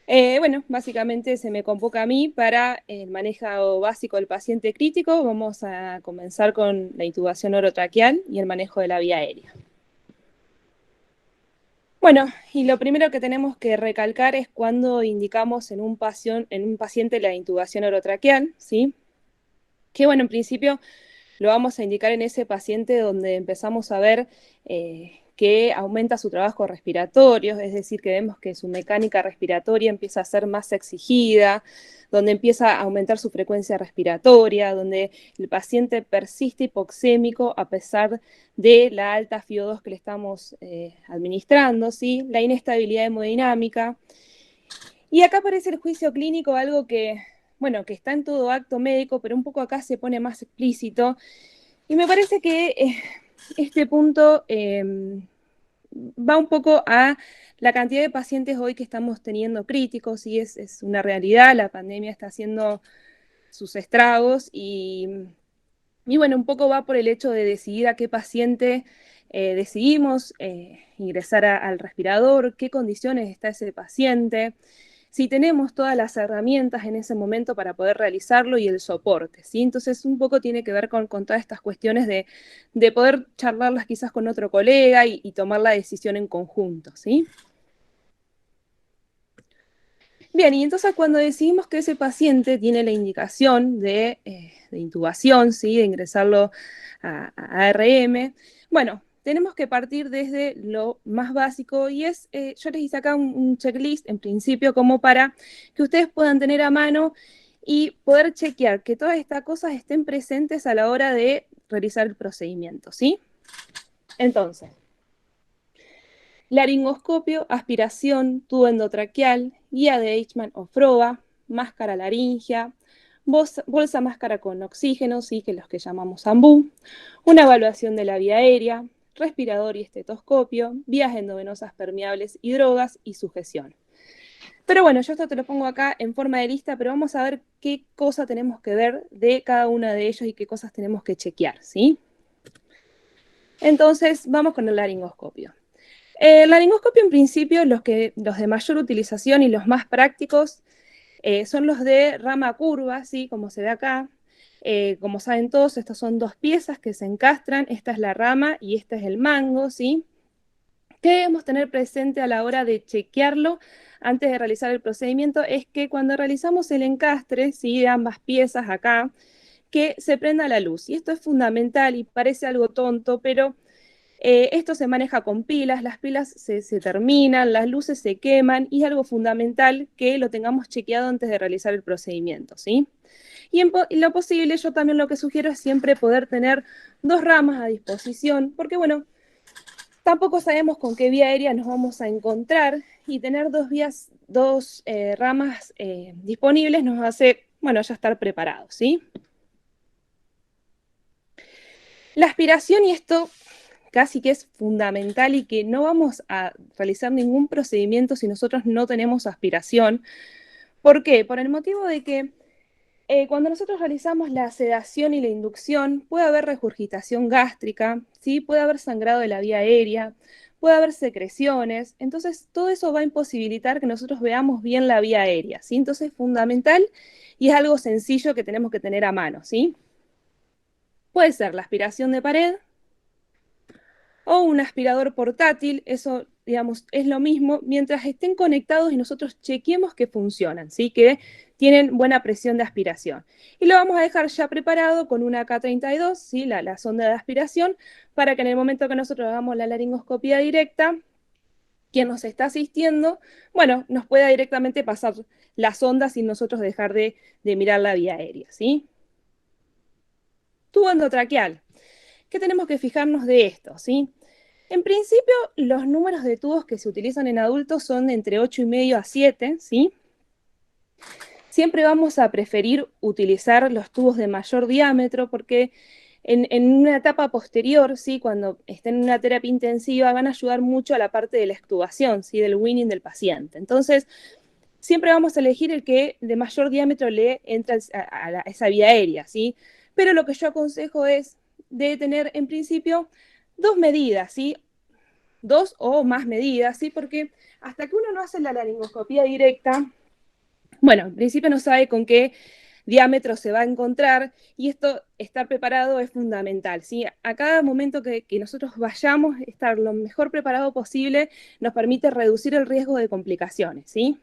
Bueno, básicamente se me convoca a mí para el manejo básico del paciente crítico. Vamos a comenzar con la intubación orotraqueal y el manejo de la vía aérea. Bueno, y lo primero que tenemos que recalcar es cuando indicamos en un paciente la intubación orotraqueal, ¿sí? Que bueno, en principio lo vamos a indicar en ese paciente donde empezamos a ver que aumenta su trabajo respiratorio, es decir, que vemos que su mecánica respiratoria empieza a ser más exigida, donde empieza a aumentar su frecuencia respiratoria, donde el paciente persiste hipoxémico a pesar de la alta FiO2 que le estamos administrando, ¿sí? La inestabilidad hemodinámica. Y acá aparece el juicio clínico, algo que, bueno, que está en todo acto médico, pero un poco acá se pone más explícito, y me parece que este punto va un poco a la cantidad de pacientes hoy que estamos teniendo críticos, y es una realidad, la pandemia está haciendo sus estragos, y bueno, un poco va por el hecho de decidir a qué paciente decidimos ingresar al respirador, qué condiciones está ese paciente, si tenemos todas las herramientas en ese momento para poder realizarlo y el soporte, ¿sí? Entonces un poco tiene que ver con todas estas cuestiones de poder charlarlas quizás con otro colega y tomar la decisión en conjunto, ¿sí? Bien, y entonces cuando decidimos que ese paciente tiene la indicación de intubación, ¿sí? De ingresarlo a ARM, bueno, tenemos que partir desde lo más básico y es, yo les hice acá un checklist en principio como para que ustedes puedan tener a mano y poder chequear que todas estas cosas estén presentes a la hora de realizar el procedimiento, ¿sí? Entonces, laringoscopio, aspiración, tubo endotraqueal, guía de Eichmann o Froba, máscara laringia, bolsa máscara con oxígeno, ¿sí? Que los que llamamos AMBU, una evaluación de la vía aérea, respirador y estetoscopio, vías endovenosas permeables y drogas y sujeción. Pero bueno, yo esto te lo pongo acá en forma de lista, pero vamos a ver qué cosa tenemos que ver de cada uno de ellos y qué cosas tenemos que chequear, ¿sí? Entonces, vamos con el laringoscopio. El laringoscopio, en principio, los de mayor utilización y los más prácticos son los de rama curva, ¿sí? Como se ve acá. Como saben todos, estas son dos piezas que se encastran. Esta es la rama y este es el mango, ¿sí? ¿Qué debemos tener presente a la hora de chequearlo antes de realizar el procedimiento? Es que cuando realizamos el encastre, ¿sí? De ambas piezas acá, que se prenda la luz. Y esto es fundamental y parece algo tonto, pero esto se maneja con pilas, las pilas se terminan, las luces se queman y es algo fundamental que lo tengamos chequeado antes de realizar el procedimiento, ¿sí? Y en lo posible yo también lo que sugiero es siempre poder tener dos ramas a disposición, porque bueno, tampoco sabemos con qué vía aérea nos vamos a encontrar y tener dos ramas disponibles nos hace, bueno, ya estar preparados, ¿sí? La aspiración, y esto casi que es fundamental y que no vamos a realizar ningún procedimiento si nosotros no tenemos aspiración. ¿Por qué? Por el motivo de que cuando nosotros realizamos la sedación y la inducción, puede haber regurgitación gástrica, ¿sí? Puede haber sangrado de la vía aérea, puede haber secreciones, entonces todo eso va a imposibilitar que nosotros veamos bien la vía aérea, ¿sí? Entonces es fundamental y es algo sencillo que tenemos que tener a mano, ¿sí? Puede ser la aspiración de pared, o un aspirador portátil, eso, digamos, es lo mismo, mientras estén conectados y nosotros chequeemos que funcionan, ¿sí? Que tienen buena presión de aspiración. Y lo vamos a dejar ya preparado con una K32, ¿sí? La sonda de aspiración, para que en el momento que nosotros hagamos la laringoscopía directa, quien nos está asistiendo, bueno, nos pueda directamente pasar la sonda sin nosotros dejar de mirar la vía aérea, ¿sí? Tubo endotraqueal. ¿Qué tenemos que fijarnos de esto, sí? En principio, los números de tubos que se utilizan en adultos son de entre 8,5 a 7, ¿sí? Siempre vamos a preferir utilizar los tubos de mayor diámetro porque en una etapa posterior, ¿sí? Cuando estén en una terapia intensiva, van a ayudar mucho a la parte de la extubación, ¿sí? Del weaning del paciente. Entonces, siempre vamos a elegir el que de mayor diámetro le entra a esa vía aérea, ¿sí? Pero lo que yo aconsejo es de tener en principio dos medidas, ¿sí? Dos o más medidas, ¿sí? Porque hasta que uno no hace la laringoscopía directa, Bueno, en principio no sabe con qué diámetro se va a encontrar y esto, estar preparado es fundamental, ¿sí? A cada momento que nosotros vayamos, estar lo mejor preparado posible nos permite reducir el riesgo de complicaciones, ¿sí?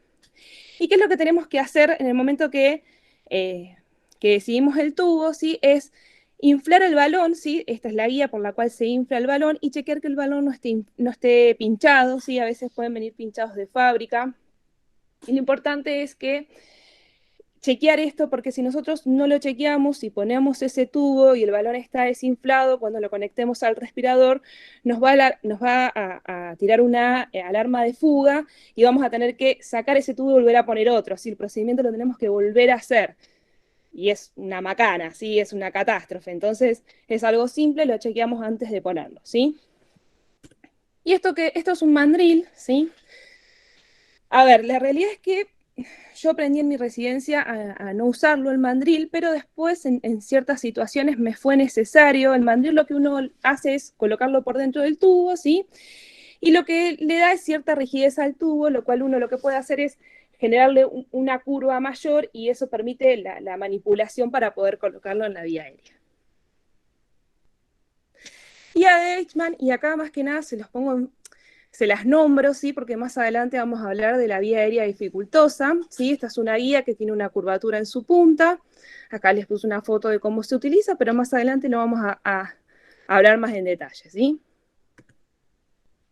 ¿Y qué es lo que tenemos que hacer en el momento que decidimos el tubo? ¿Sí? Es inflar el balón, ¿sí? Esta es la guía por la cual se infla el balón y chequear que el balón no esté pinchado, ¿sí? A veces pueden venir pinchados de fábrica. Y lo importante es que chequear esto porque si nosotros no lo chequeamos y ponemos ese tubo y el balón está desinflado, cuando lo conectemos al respirador, nos va a tirar una alarma de fuga y vamos a tener que sacar ese tubo y volver a poner otro. Así el procedimiento lo tenemos que volver a hacer. Y es una macana, ¿sí? Es una catástrofe. Entonces es algo simple, lo chequeamos antes de ponerlo, ¿sí? Y esto es un mandril, ¿sí? A ver, la realidad es que yo aprendí en mi residencia a no usarlo el mandril, pero después en ciertas situaciones me fue necesario. El mandril lo que uno hace es colocarlo por dentro del tubo, ¿sí? Y lo que le da es cierta rigidez al tubo, lo cual uno lo que puede hacer es generarle una curva mayor y eso permite la manipulación para poder colocarlo en la vía aérea. Y a Deichmann, y acá más que nada se las nombro, ¿sí? Porque más adelante vamos a hablar de la vía aérea dificultosa, ¿sí? Esta es una guía que tiene una curvatura en su punta. Acá les puse una foto de cómo se utiliza, pero más adelante lo vamos a hablar más en detalle, ¿sí?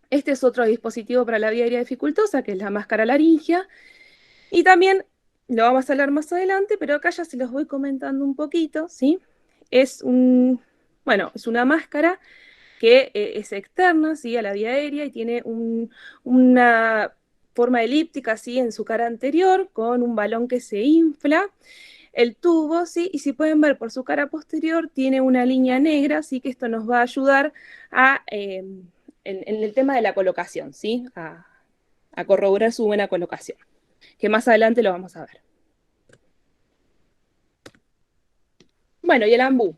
Este es otro dispositivo para la vía aérea dificultosa, que es la máscara laringia. Y también lo vamos a hablar más adelante, pero acá ya se los voy comentando un poquito, ¿sí? Es una máscara que es externa, ¿sí? A la vía aérea y tiene una forma elíptica, ¿sí? En su cara anterior, con un balón que se infla. El tubo, ¿sí? Y si pueden ver por su cara posterior, tiene una línea negra, ¿sí? Que esto nos va a ayudar en el tema de la colocación, ¿sí? A corroborar su buena colocación, que más adelante lo vamos a ver. Bueno, y el ambú.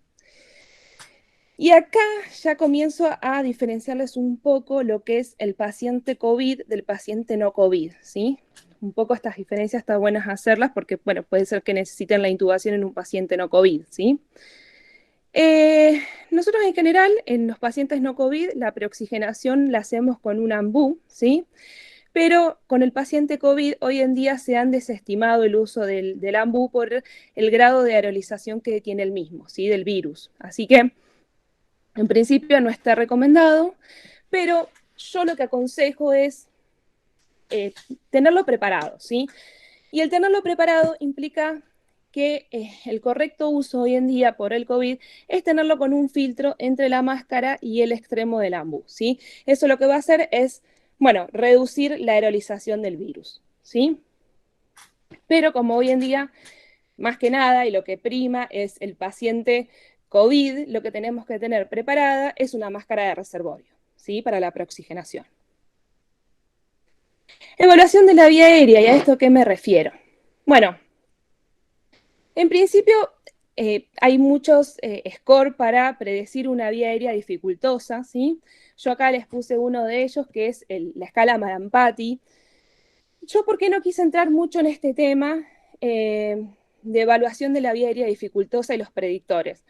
Y acá ya comienzo a diferenciarles un poco lo que es el paciente COVID del paciente no COVID, ¿sí? Un poco estas diferencias está buenas hacerlas porque, bueno, puede ser que necesiten la intubación en un paciente no COVID, ¿sí? Nosotros en general, en los pacientes no COVID, la preoxigenación la hacemos con un ambú, ¿sí? Pero con el paciente COVID hoy en día se han desestimado el uso del ambú por el grado de aerolización que tiene el mismo, ¿sí? Del virus. Así que en principio no está recomendado, pero yo lo que aconsejo es tenerlo preparado, ¿sí? Y el tenerlo preparado implica que el correcto uso hoy en día por el COVID es tenerlo con un filtro entre la máscara y el extremo del ambú, ¿sí? Eso lo que va a hacer es, bueno, reducir la aerolización del virus, ¿sí? Pero como hoy en día, más que nada, y lo que prima es el paciente COVID, lo que tenemos que tener preparada es una máscara de reservorio, ¿sí? Para la preoxigenación. Evaluación de la vía aérea, ¿y a esto qué me refiero? Bueno, en principio hay muchos scores para predecir una vía aérea dificultosa, ¿sí? Yo acá les puse uno de ellos, que es la escala Madampati. Yo, ¿por qué no quise entrar mucho en este tema de evaluación de la vía aérea dificultosa y los predictores?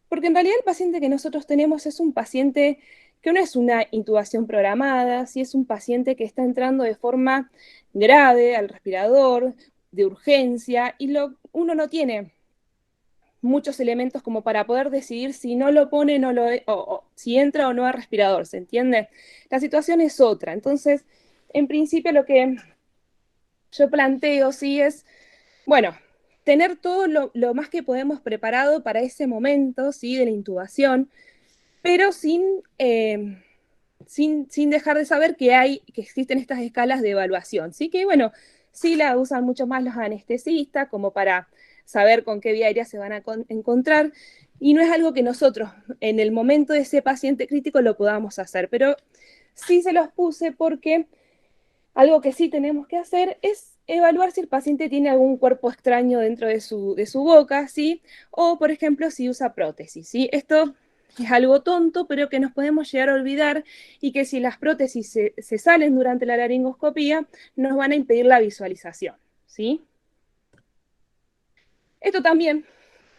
Porque en realidad el paciente que nosotros tenemos es un paciente que no es una intubación programada, sí es un paciente que está entrando de forma grave al respirador, de urgencia, y uno no tiene muchos elementos como para poder decidir si no lo pone no lo, o si entra o no a respirador, ¿se entiende? La situación es otra. Entonces, en principio lo que yo planteo sí es, bueno, tener todo lo más que podemos preparado para ese momento, ¿sí? De la intubación, pero sin dejar de saber que existen estas escalas de evaluación. Sí que, bueno, sí la usan mucho más los anestesistas como para saber con qué vía aérea se van a encontrar, y no es algo que nosotros en el momento de ese paciente crítico lo podamos hacer, pero sí se los puse porque algo que sí tenemos que hacer es evaluar si el paciente tiene algún cuerpo extraño dentro de su boca, ¿sí? O, por ejemplo, si usa prótesis, ¿sí? Esto es algo tonto, pero que nos podemos llegar a olvidar y que si las prótesis se salen durante la laringoscopía, nos van a impedir la visualización, ¿sí? Esto también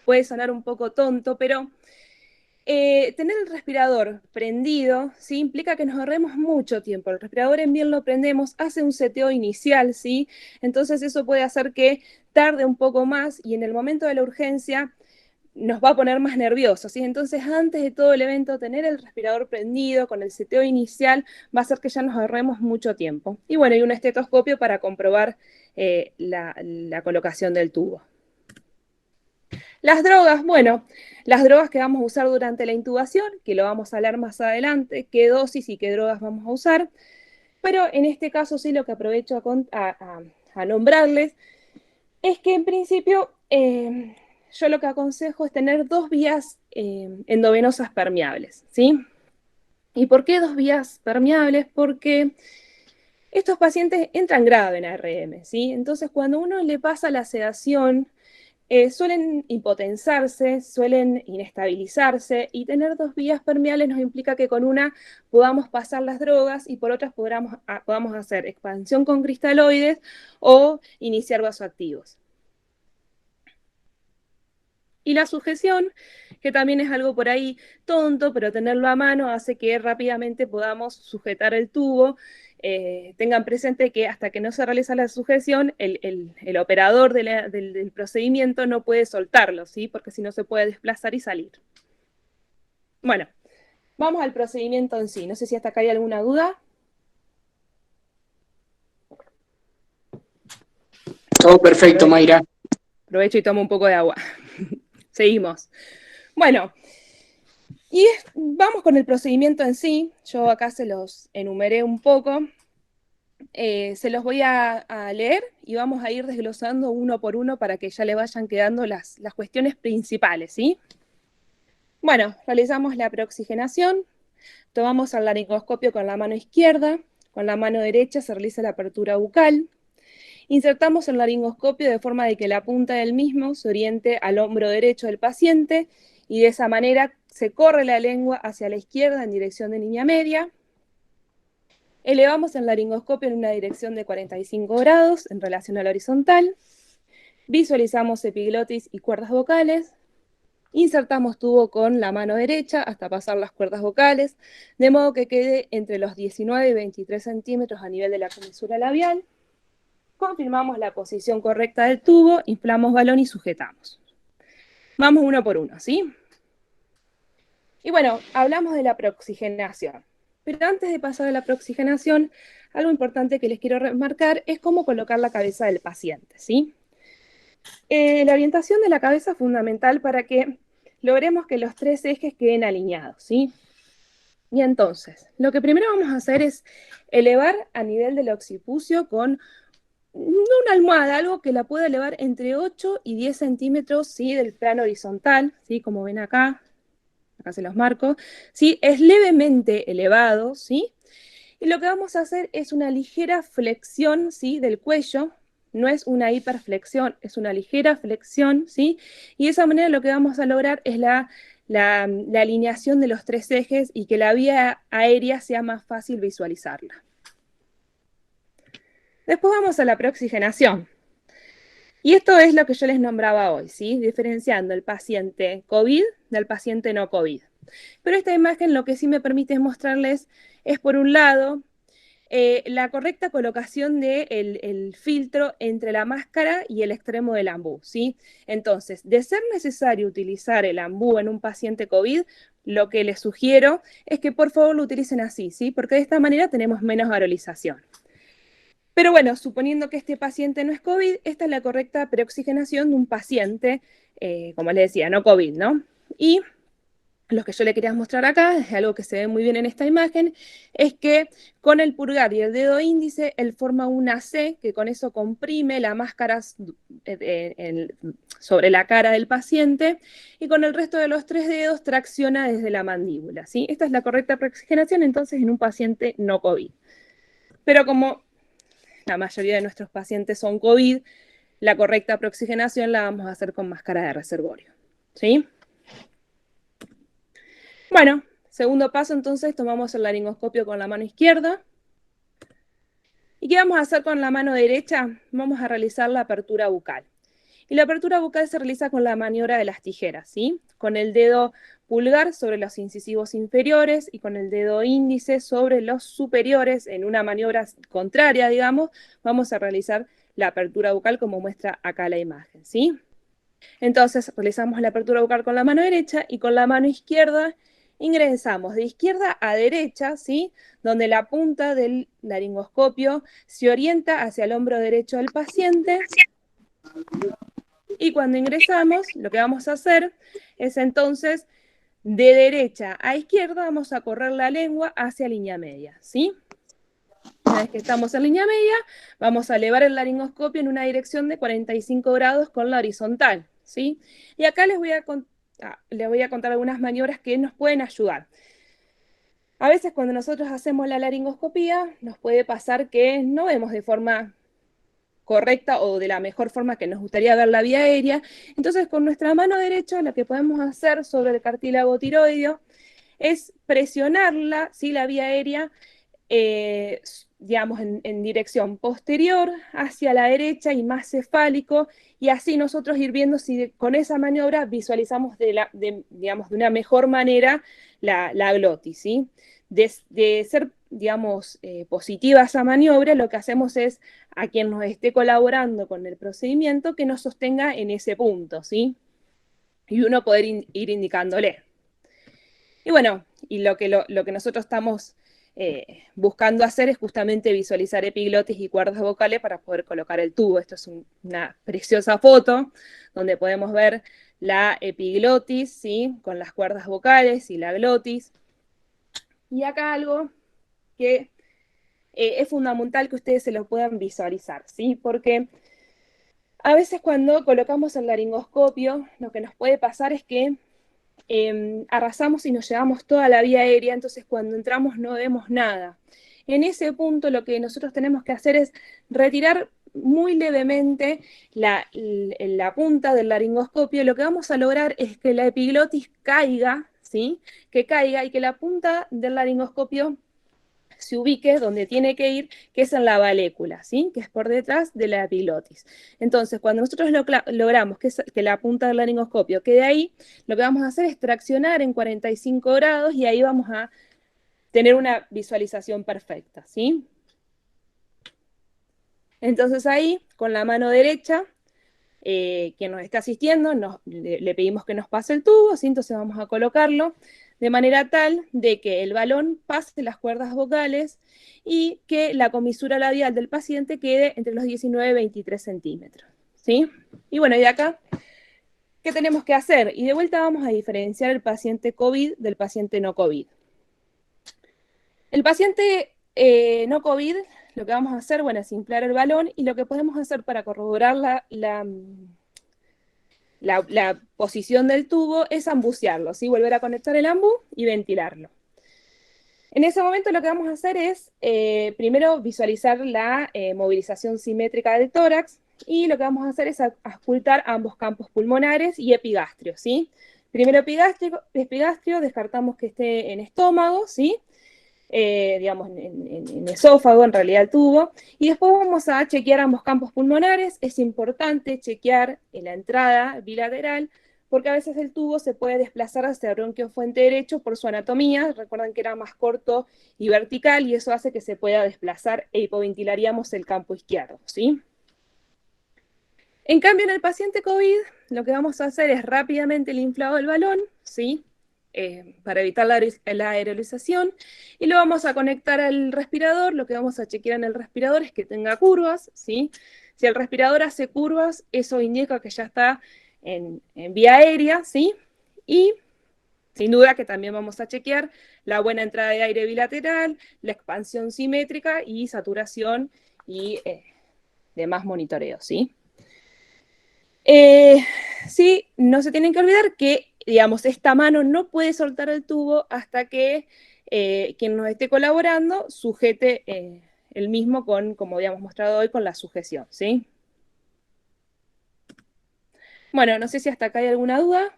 puede sonar un poco tonto, pero tener el respirador prendido, ¿sí? Implica que nos ahorremos mucho tiempo. El respirador en bien lo prendemos, hace un seteo inicial, ¿sí? Entonces eso puede hacer que tarde un poco más y en el momento de la urgencia nos va a poner más nerviosos, ¿sí? Entonces, antes de todo el evento, tener el respirador prendido con el seteo inicial va a hacer que ya nos ahorremos mucho tiempo. Y bueno, y un estetoscopio para comprobar la colocación del tubo. Las drogas, bueno, las drogas que vamos a usar durante la intubación, que lo vamos a hablar más adelante, qué dosis y qué drogas vamos a usar, pero en este caso sí lo que aprovecho a nombrarles es que en principio yo lo que aconsejo es tener 2 vías endovenosas permeables, ¿sí? ¿Y por qué 2 vías permeables? Porque estos pacientes entran grave en ARM, ¿sí? Entonces cuando uno le pasa la sedación, suelen hipotensarse, suelen inestabilizarse y tener 2 vías permeables nos implica que con una podamos pasar las drogas y por otras podamos hacer expansión con cristaloides o iniciar vasoactivos. Y la sujeción, que también es algo por ahí tonto, pero tenerlo a mano hace que rápidamente podamos sujetar el tubo. Tengan presente que hasta que no se realiza la sujeción, el operador del procedimiento no puede soltarlo, ¿sí? Porque si no se puede desplazar y salir. Bueno, vamos al procedimiento en sí. No sé si hasta acá hay alguna duda. Todo perfecto, Mayra. Aprovecho y tomo un poco de agua. Seguimos. Bueno, y vamos con el procedimiento en sí. Yo acá se los enumeré un poco. Se los voy a leer y vamos a ir desglosando uno por uno para que ya le vayan quedando las cuestiones principales, ¿sí? Bueno, realizamos la preoxigenación, tomamos el laringoscopio con la mano izquierda, con la mano derecha se realiza la apertura bucal, insertamos el laringoscopio de forma de que la punta del mismo se oriente al hombro derecho del paciente y de esa manera se corre la lengua hacia la izquierda en dirección de línea media. Elevamos el laringoscopio en una dirección de 45 grados en relación a la horizontal. Visualizamos epiglotis y cuerdas vocales. Insertamos tubo con la mano derecha hasta pasar las cuerdas vocales, de modo que quede entre los 19 y 23 centímetros a nivel de la comisura labial. Confirmamos la posición correcta del tubo, inflamos balón y sujetamos. Vamos uno por uno, ¿sí? Y bueno, hablamos de la preoxigenación. Pero antes de pasar a la preoxigenación, algo importante que les quiero remarcar es cómo colocar la cabeza del paciente, ¿sí? La orientación de la cabeza es fundamental para que logremos que los 3 ejes queden alineados, ¿sí? Y entonces, lo que primero vamos a hacer es elevar a nivel del occipucio con una almohada, algo que la pueda elevar entre 8 y 10 centímetros, ¿sí? Del plano horizontal, ¿sí? Como ven acá se los marco, ¿sí? Es levemente elevado, ¿sí? Y lo que vamos a hacer es una ligera flexión, ¿sí? Del cuello, no es una hiperflexión, es una ligera flexión, ¿sí? Y de esa manera lo que vamos a lograr es la alineación de los 3 ejes y que la vía aérea sea más fácil visualizarla. Después vamos a la preoxigenación. Y esto es lo que yo les nombraba hoy, ¿sí? Diferenciando el paciente COVID del paciente no COVID. Pero esta imagen lo que sí me permite mostrarles es, por un lado, la correcta colocación del filtro entre la máscara y el extremo del ambú, ¿sí? Entonces, de ser necesario utilizar el ambú en un paciente COVID, lo que les sugiero es que por favor lo utilicen así, ¿sí? Porque de esta manera tenemos menos aerolización. Pero bueno, suponiendo que este paciente no es COVID, esta es la correcta preoxigenación de un paciente, como les decía, no COVID, ¿no? Y lo que yo le quería mostrar acá, es algo que se ve muy bien en esta imagen, es que con el pulgar y el dedo índice, él forma una C, que con eso comprime la máscara sobre la cara del paciente, y con el resto de los 3 dedos tracciona desde la mandíbula, ¿sí? Esta es la correcta preoxigenación, entonces, en un paciente no COVID. Pero como la mayoría de nuestros pacientes son COVID, la correcta preoxigenación la vamos a hacer con máscara de reservorio, ¿sí? Bueno, segundo paso, entonces, tomamos el laringoscopio con la mano izquierda. ¿Y qué vamos a hacer con la mano derecha? Vamos a realizar la apertura bucal. Y la apertura bucal se realiza con la maniobra de las tijeras, ¿sí? Con el dedo pulgar sobre los incisivos inferiores y con el dedo índice sobre los superiores, en una maniobra contraria, digamos, vamos a realizar la apertura bucal como muestra acá la imagen, ¿sí? Entonces realizamos la apertura bucal con la mano derecha y con la mano izquierda ingresamos de izquierda a derecha, ¿sí? Donde la punta del laringoscopio se orienta hacia el hombro derecho del paciente. Y cuando ingresamos, lo que vamos a hacer es entonces de derecha a izquierda vamos a correr la lengua hacia línea media, ¿sí? Una vez que estamos en línea media, vamos a elevar el laringoscopio en una dirección de 45 grados con la horizontal, ¿sí? Y acá les voy a contar algunas maniobras que nos pueden ayudar. A veces cuando nosotros hacemos la laringoscopía, nos puede pasar que no vemos de forma correcta o de la mejor forma que nos gustaría ver la vía aérea. Entonces, con nuestra mano derecha, lo que podemos hacer sobre el cartílago tiroideo es presionarla, ¿sí? La vía aérea, eh, digamos, en dirección posterior hacia la derecha y más cefálico, y así nosotros ir viendo si con esa maniobra visualizamos digamos, de una mejor manera la glotis, ¿sí? De ser, digamos, positiva esa maniobra, lo que hacemos es a quien nos esté colaborando con el procedimiento que nos sostenga en ese punto, ¿sí? Y uno poder ir indicándole. Y bueno, y lo que nosotros estamos buscando hacer es justamente visualizar epiglotis y cuerdas vocales para poder colocar el tubo. Esto es una preciosa foto donde podemos ver la epiglotis, ¿sí? Con las cuerdas vocales y la glotis. Y acá algo que es fundamental que ustedes se lo puedan visualizar, ¿sí? Porque a veces cuando colocamos el laringoscopio, lo que nos puede pasar es que arrasamos y nos llevamos toda la vía aérea, entonces cuando entramos no vemos nada. En ese punto lo que nosotros tenemos que hacer es retirar muy levemente la punta del laringoscopio. Lo que vamos a lograr es que la epiglotis caiga, ¿sí? Que caiga y que la punta del laringoscopio se ubique donde tiene que ir, que es en la valécula, ¿sí? Que es por detrás de la epiglotis. Entonces, cuando nosotros logramos que la punta del laringoscopio quede ahí, lo que vamos a hacer es traccionar en 45 grados y ahí vamos a tener una visualización perfecta, ¿sí? Entonces ahí, con la mano derecha, quien nos está asistiendo, le pedimos que nos pase el tubo, ¿sí? Entonces vamos a colocarlo de manera tal de que el balón pase las cuerdas vocales y que la comisura labial del paciente quede entre los 19 y 23 centímetros, ¿sí? Y bueno, y de acá, ¿qué tenemos que hacer? Y de vuelta vamos a diferenciar el paciente COVID del paciente no COVID. El paciente no COVID, lo que vamos a hacer, bueno, es inflar el balón y lo que podemos hacer para corroborar la posición del tubo es ambucearlo, ¿sí? Volver a conectar el ambu y ventilarlo. En ese momento lo que vamos a hacer es primero visualizar la movilización simétrica del tórax y lo que vamos a hacer es auscultar ambos campos pulmonares y epigástrios, ¿sí? Primero epigastrio, descartamos que esté en estómago, ¿sí? Digamos, en esófago, en realidad el tubo, y después vamos a chequear ambos campos pulmonares. Es importante chequear en la entrada bilateral, porque a veces el tubo se puede desplazar hacia el bronquio fuente derecho por su anatomía. Recuerdan que era más corto y vertical, y eso hace que se pueda desplazar e hipoventilaríamos el campo izquierdo, ¿sí? En cambio, en el paciente COVID, lo que vamos a hacer es rápidamente el inflado del balón, ¿sí? Para evitar la aerolización, y lo vamos a conectar al respirador. Lo que vamos a chequear en el respirador es que tenga curvas, ¿sí? Si el respirador hace curvas, eso indica que ya está en vía aérea, ¿sí? Y sin duda que también vamos a chequear la buena entrada de aire bilateral, la expansión simétrica y saturación y demás monitoreo, ¿sí? Sí, no se tienen que olvidar que, digamos, esta mano no puede soltar el tubo hasta que quien nos esté colaborando sujete el mismo con, como habíamos mostrado hoy, con la sujeción, ¿sí? Bueno, no sé si hasta acá hay alguna duda.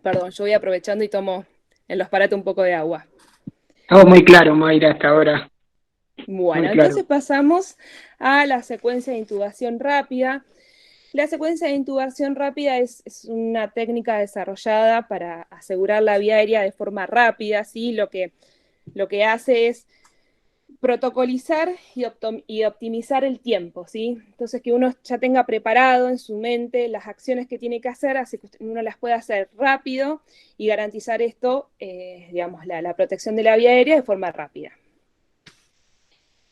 Perdón, yo voy aprovechando y tomo en los paratos un poco de agua. Todo muy claro, Mayra, hasta ahora. Bueno, Muy claro. entonces pasamos a la secuencia de intubación rápida. La secuencia de intubación rápida es una técnica desarrollada para asegurar la vía aérea de forma rápida, ¿sí? Lo que hace es protocolizar y optimizar el tiempo, ¿sí? Entonces que uno ya tenga preparado en su mente las acciones que tiene que hacer, así que uno las pueda hacer rápido y garantizar esto, digamos, la protección de la vía aérea de forma rápida.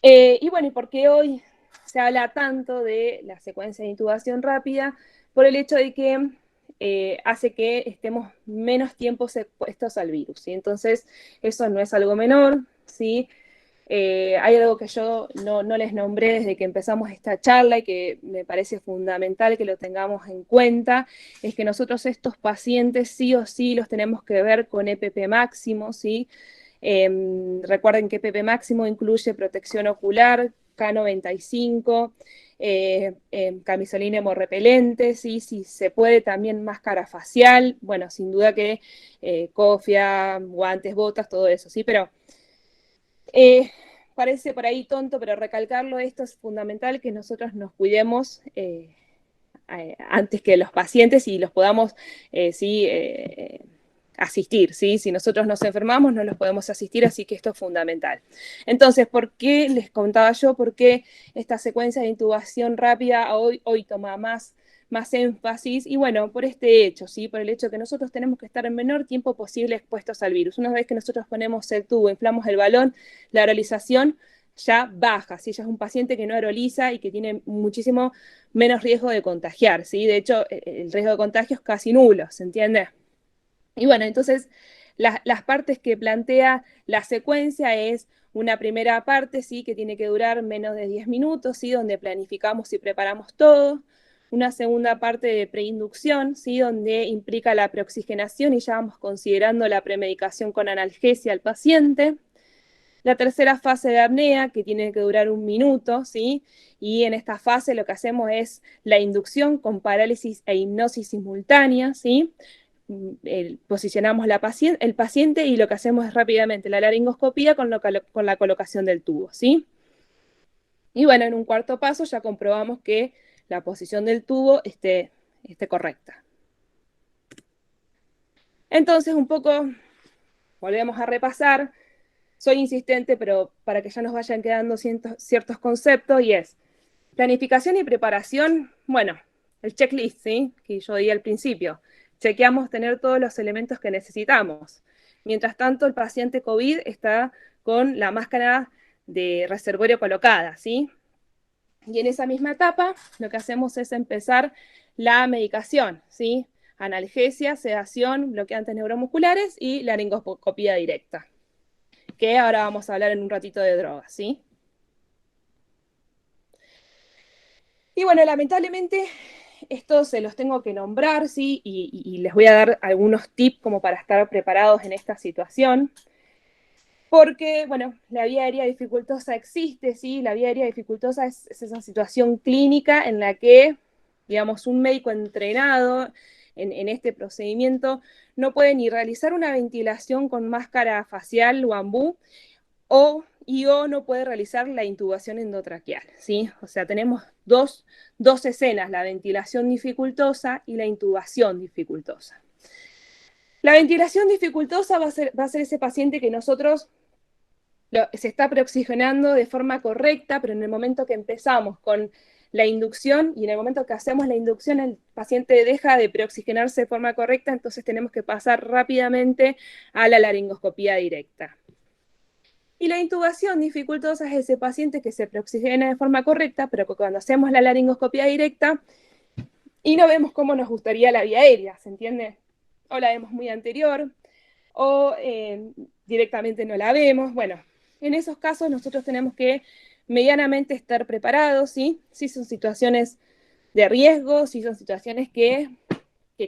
Y bueno, ¿y por qué hoy se habla tanto de la secuencia de intubación rápida? Por el hecho de que hace que estemos menos tiempo expuestos al virus, ¿sí? Entonces, eso no es algo menor, ¿sí? Hay algo que yo no les nombré desde que empezamos esta charla y que me parece fundamental que lo tengamos en cuenta, es que nosotros estos pacientes sí o sí los tenemos que ver con EPP máximo, ¿sí? Recuerden que EPP máximo incluye protección ocular, K95, camisolina hemorrepelente, ¿sí? Si se puede también máscara facial, bueno, sin duda que cofia, guantes, botas, todo eso, ¿sí? Pero parece por ahí tonto, pero recalcarlo, esto es fundamental, que nosotros nos cuidemos antes que los pacientes y los podamos, sí, asistir, ¿sí? Si nosotros nos enfermamos, no los podemos asistir, así que esto es fundamental. Entonces, ¿por qué les contaba yo? ¿Por qué esta secuencia de intubación rápida hoy toma más énfasis? Y bueno, por este hecho, ¿sí? Por el hecho que nosotros tenemos que estar el menor tiempo posible expuestos al virus. Una vez que nosotros ponemos el tubo, inflamos el balón, la aerolización ya baja, ¿sí? Ya es un paciente que no aeroliza y que tiene muchísimo menos riesgo de contagiar, ¿sí? De hecho, el riesgo de contagio es casi nulo, ¿se entiende? Y bueno, entonces las partes que plantea la secuencia es una primera parte, ¿sí? Que tiene que durar menos de 10 minutos, ¿sí? Donde planificamos y preparamos todo. Una segunda parte de preinducción, ¿sí? Donde implica la preoxigenación y ya vamos considerando la premedicación con analgesia al paciente. La tercera fase de apnea, que tiene que durar 1 minuto, ¿sí? Y en esta fase lo que hacemos es la inducción con parálisis e hipnosis simultánea, ¿sí? Posicionamos el paciente y lo que hacemos es rápidamente la laringoscopía con la colocación del tubo, ¿sí? Y bueno, en un cuarto paso ya comprobamos que la posición del tubo esté correcta. Entonces, un poco, volvemos a repasar. Soy insistente, pero para que ya nos vayan quedando ciertos conceptos, y es planificación y preparación, bueno, el checklist, ¿sí? Que yo di al principio. Chequeamos tener todos los elementos que necesitamos. Mientras tanto, el paciente COVID está con la máscara de reservorio colocada, ¿sí? Y en esa misma etapa, lo que hacemos es empezar la medicación, ¿sí? Analgesia, sedación, bloqueantes neuromusculares y laringoscopía directa, que ahora vamos a hablar en un ratito de drogas, ¿sí? Y bueno, lamentablemente esto se los tengo que nombrar, ¿sí? Y les voy a dar algunos tips como para estar preparados en esta situación. Porque, bueno, la vía aérea dificultosa existe, ¿sí? La vía aérea dificultosa es esa situación clínica en la que, digamos, un médico entrenado en este procedimiento no puede ni realizar una ventilación con máscara facial o ambú, o no puede realizar la intubación endotraqueal, ¿sí? O sea, tenemos dos escenas, la ventilación dificultosa y la intubación dificultosa. La ventilación dificultosa va a ser ese paciente que nosotros se está preoxigenando de forma correcta, pero en el momento que empezamos con la inducción y en el momento que hacemos la inducción el paciente deja de preoxigenarse de forma correcta, entonces tenemos que pasar rápidamente a la laringoscopía directa. Y la intubación dificultosa es ese paciente que se preoxigena de forma correcta, pero que cuando hacemos la laringoscopía directa y no vemos cómo nos gustaría la vía aérea, ¿se entiende? O la vemos muy anterior, o directamente no la vemos. Bueno, en esos casos nosotros tenemos que medianamente estar preparados, ¿sí? Si son situaciones de riesgo, si son situaciones que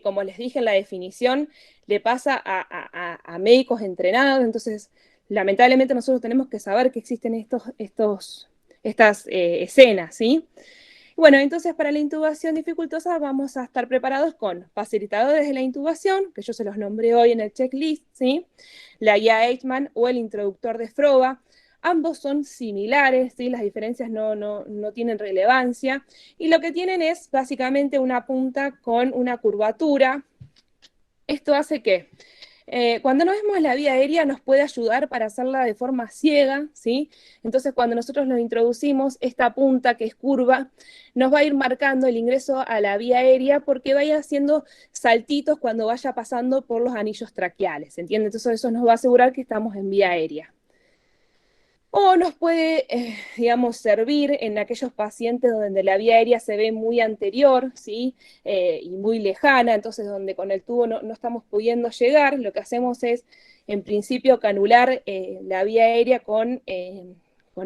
como les dije en la definición, le pasa a médicos entrenados, entonces lamentablemente nosotros tenemos que saber que existen estas escenas, ¿sí? Bueno, entonces para la intubación dificultosa vamos a estar preparados con facilitadores de la intubación, que yo se los nombré hoy en el checklist, ¿sí? La guía Eichmann o el introductor de Froba. Ambos son similares, ¿sí? Las diferencias no tienen relevancia, y lo que tienen es básicamente una punta con una curvatura. Esto hace que cuando no vemos la vía aérea nos puede ayudar para hacerla de forma ciega, ¿sí? Entonces cuando nosotros nos introducimos, esta punta que es curva nos va a ir marcando el ingreso a la vía aérea porque vaya haciendo saltitos cuando vaya pasando por los anillos traqueales, ¿entiendes? Entonces eso nos va a asegurar que estamos en vía aérea. O nos puede, digamos, servir en aquellos pacientes donde la vía aérea se ve muy anterior, ¿sí? Y muy lejana, entonces donde con el tubo no estamos pudiendo llegar. Lo que hacemos es, en principio, canular la vía aérea con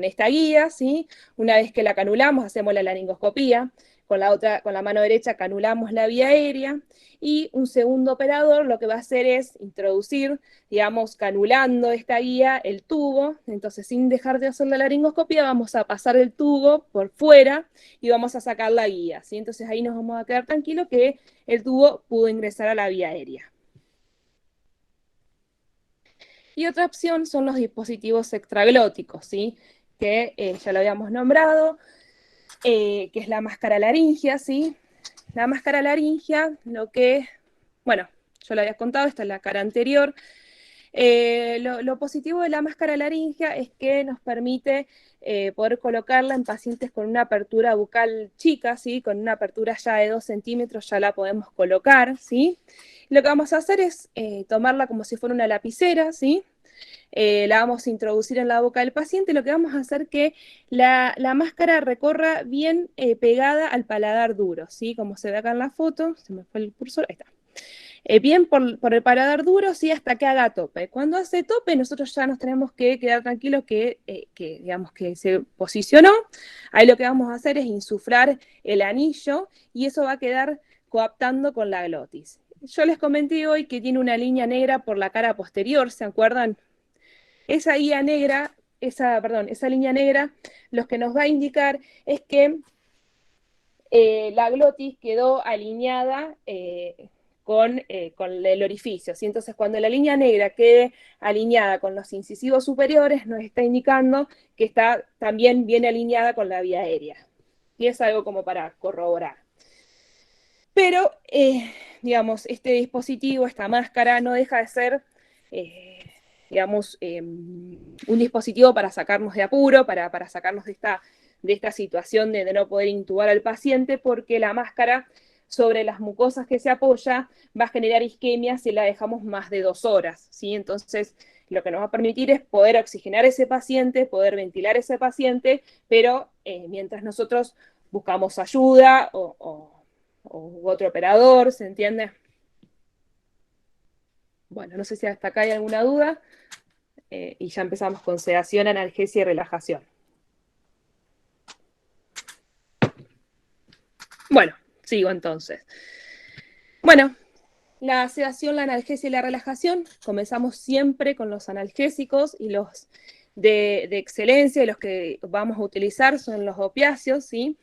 esta guía, ¿sí? Una vez que la canulamos, hacemos la laringoscopía. Con la mano derecha canulamos la vía aérea, y un segundo operador lo que va a hacer es introducir, digamos, canulando esta guía, el tubo. Entonces, sin dejar de hacer la laringoscopia, vamos a pasar el tubo por fuera y vamos a sacar la guía, ¿sí? Entonces ahí nos vamos a quedar tranquilos que el tubo pudo ingresar a la vía aérea. Y otra opción son los dispositivos extraglóticos, ¿sí? Que ya lo habíamos nombrado, que es la máscara laringea, ¿sí? La máscara laringea, bueno, yo lo había contado, esta es la cara anterior. Lo positivo de la máscara laringea es que nos permite poder colocarla en pacientes con una apertura bucal chica, ¿sí? Con una apertura ya de 2 centímetros ya la podemos colocar, ¿sí? Lo que vamos a hacer es tomarla como si fuera una lapicera, ¿sí? La vamos a introducir en la boca del paciente. Lo que vamos a hacer es que la máscara recorra bien pegada al paladar duro, ¿sí? Como se ve acá en la foto, se me fue el cursor, ahí está. Bien por el paladar duro, sí, hasta que haga tope. Cuando hace tope, nosotros ya nos tenemos que quedar tranquilos digamos, que se posicionó. Ahí lo que vamos a hacer es insuflar el anillo y eso va a quedar coaptando con la glotis. Yo les comenté hoy que tiene una línea negra por la cara posterior, ¿se acuerdan? Esa guía negra, esa línea negra, lo que nos va a indicar es que la glotis quedó alineada con el orificio, ¿sí? Entonces, cuando la línea negra quede alineada con los incisivos superiores, nos está indicando que está también bien alineada con la vía aérea. Y es algo como para corroborar. Pero, digamos, este dispositivo, esta máscara, no deja de ser, digamos, un dispositivo para sacarnos de apuro, para sacarnos de esta situación de no poder intubar al paciente, porque la máscara sobre las mucosas que se apoya va a generar isquemia si la dejamos más de 2 horas, ¿sí? Entonces, lo que nos va a permitir es poder oxigenar ese paciente, poder ventilar ese paciente, pero mientras nosotros buscamos ayuda u otro operador, ¿se entiende? Bueno, no sé si hasta acá hay alguna duda, y ya empezamos con sedación, analgesia y relajación. Bueno, sigo entonces. Bueno, la sedación, la analgesia y la relajación, comenzamos siempre con los analgésicos, y los de excelencia, y los que vamos a utilizar son los opiáceos, ¿sí?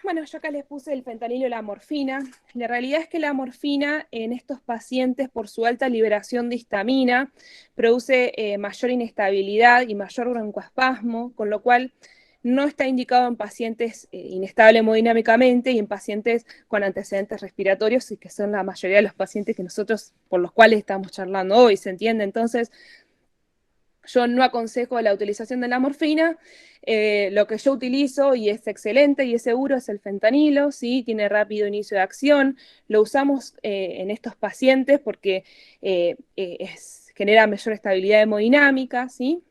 Bueno, yo acá les puse el fentanilo y la morfina. La realidad es que la morfina en estos pacientes, por su alta liberación de histamina, produce mayor inestabilidad y mayor broncoespasmo, con lo cual no está indicado en pacientes inestables hemodinámicamente y en pacientes con antecedentes respiratorios, y que son la mayoría de los pacientes que nosotros, por los cuales estamos charlando hoy, ¿se entiende? Entonces, yo no aconsejo la utilización de la morfina. Lo que yo utilizo y es excelente y es seguro es el fentanilo, ¿sí? Tiene rápido inicio de acción. Lo usamos en estos pacientes porque genera mayor estabilidad hemodinámica, ¿sí?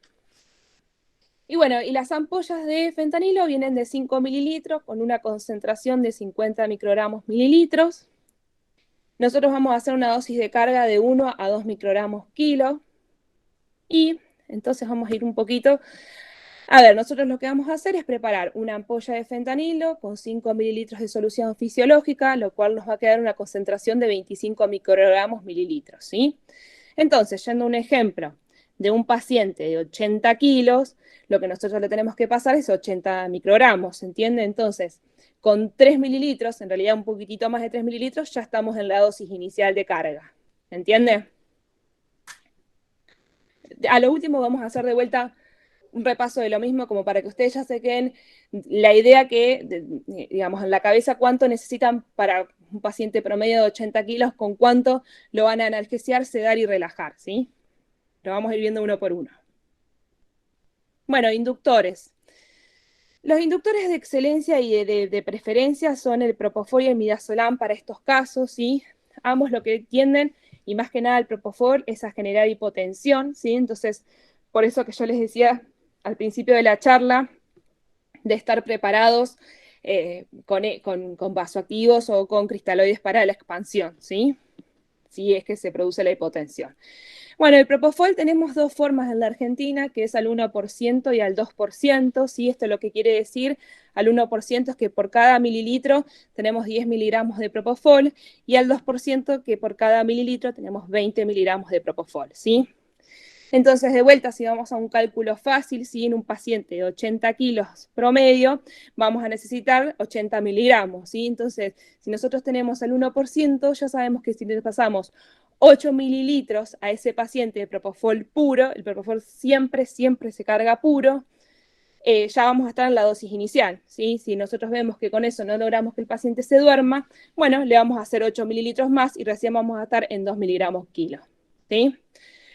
Y bueno, y las ampollas de fentanilo vienen de 5 mililitros con una concentración de 50 microgramos mililitros. Nosotros vamos a hacer una dosis de carga de 1 a 2 microgramos kilo. Y entonces vamos a ir un poquito. A ver, nosotros lo que vamos a hacer es preparar una ampolla de fentanilo con 5 mililitros de solución fisiológica, lo cual nos va a quedar una concentración de 25 microgramos mililitros, ¿sí? Entonces, yendo a un ejemplo de un paciente de 80 kilos, lo que nosotros le tenemos que pasar es 80 microgramos, ¿se entiende? Entonces, con 3 mililitros, en realidad un poquitito más de 3 mililitros, ya estamos en la dosis inicial de carga, ¿entiende? A lo último vamos a hacer de vuelta un repaso de lo mismo, como para que ustedes ya se queden la idea que, digamos, en la cabeza cuánto necesitan para un paciente promedio de 80 kilos, con cuánto lo van a analgesiar, sedar y relajar, ¿sí? Lo vamos a ir viendo uno por uno. Bueno, inductores. Los inductores de excelencia y de preferencia son el propofol y el midazolam para estos casos, ¿sí? Ambos lo que tienden, y más que nada el propofol, es a generar hipotensión, ¿sí? Entonces, por eso que yo les decía al principio de la charla, de estar preparados con vasoactivos o con cristaloides para la expansión, ¿sí? Si es que se produce la hipotensión. Bueno, el propofol tenemos dos formas en la Argentina, que es al 1% y al 2%, ¿sí? Esto lo que quiere decir al 1% es que por cada mililitro tenemos 10 miligramos de propofol y al 2% que por cada mililitro tenemos 20 miligramos de propofol, ¿sí? Entonces, de vuelta, si vamos a un cálculo fácil, si en un paciente de 80 kilos promedio, vamos a necesitar 80 miligramos, ¿sí? Entonces, si nosotros tenemos el 1%, ya sabemos que si le pasamos 8 mililitros a ese paciente de propofol puro, el propofol siempre se carga puro, ya vamos a estar en la dosis inicial, ¿sí? Si nosotros vemos que con eso no logramos que el paciente se duerma, bueno, le vamos a hacer 8 mililitros más y recién vamos a estar en 2 miligramos kilo, ¿sí?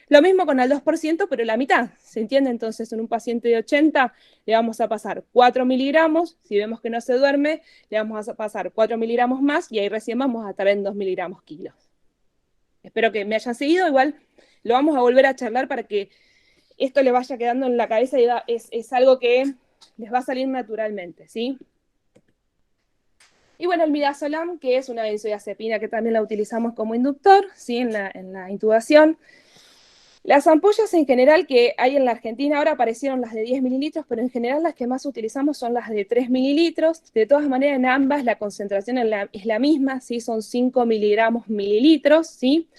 Lo mismo con el 2%, pero la mitad, ¿se entiende? Entonces, en un paciente de 80 le vamos a pasar 4 miligramos, si vemos que no se duerme, le vamos a pasar 4 miligramos más y ahí recién vamos a estar en 2 miligramos kilos. Espero que me hayan seguido, igual lo vamos a volver a charlar para que esto le vaya quedando en la cabeza y es algo que les va a salir naturalmente, ¿sí? Y bueno, el midazolam, que es una benzodiazepina que también la utilizamos como inductor, ¿sí? En la intubación. Las ampollas en general que hay en la Argentina, ahora aparecieron las de 10 mililitros, pero en general las que más utilizamos son las de 3 mililitros. De todas maneras, en ambas la concentración es la misma, ¿sí? Son 5 miligramos mililitros, ¿sí?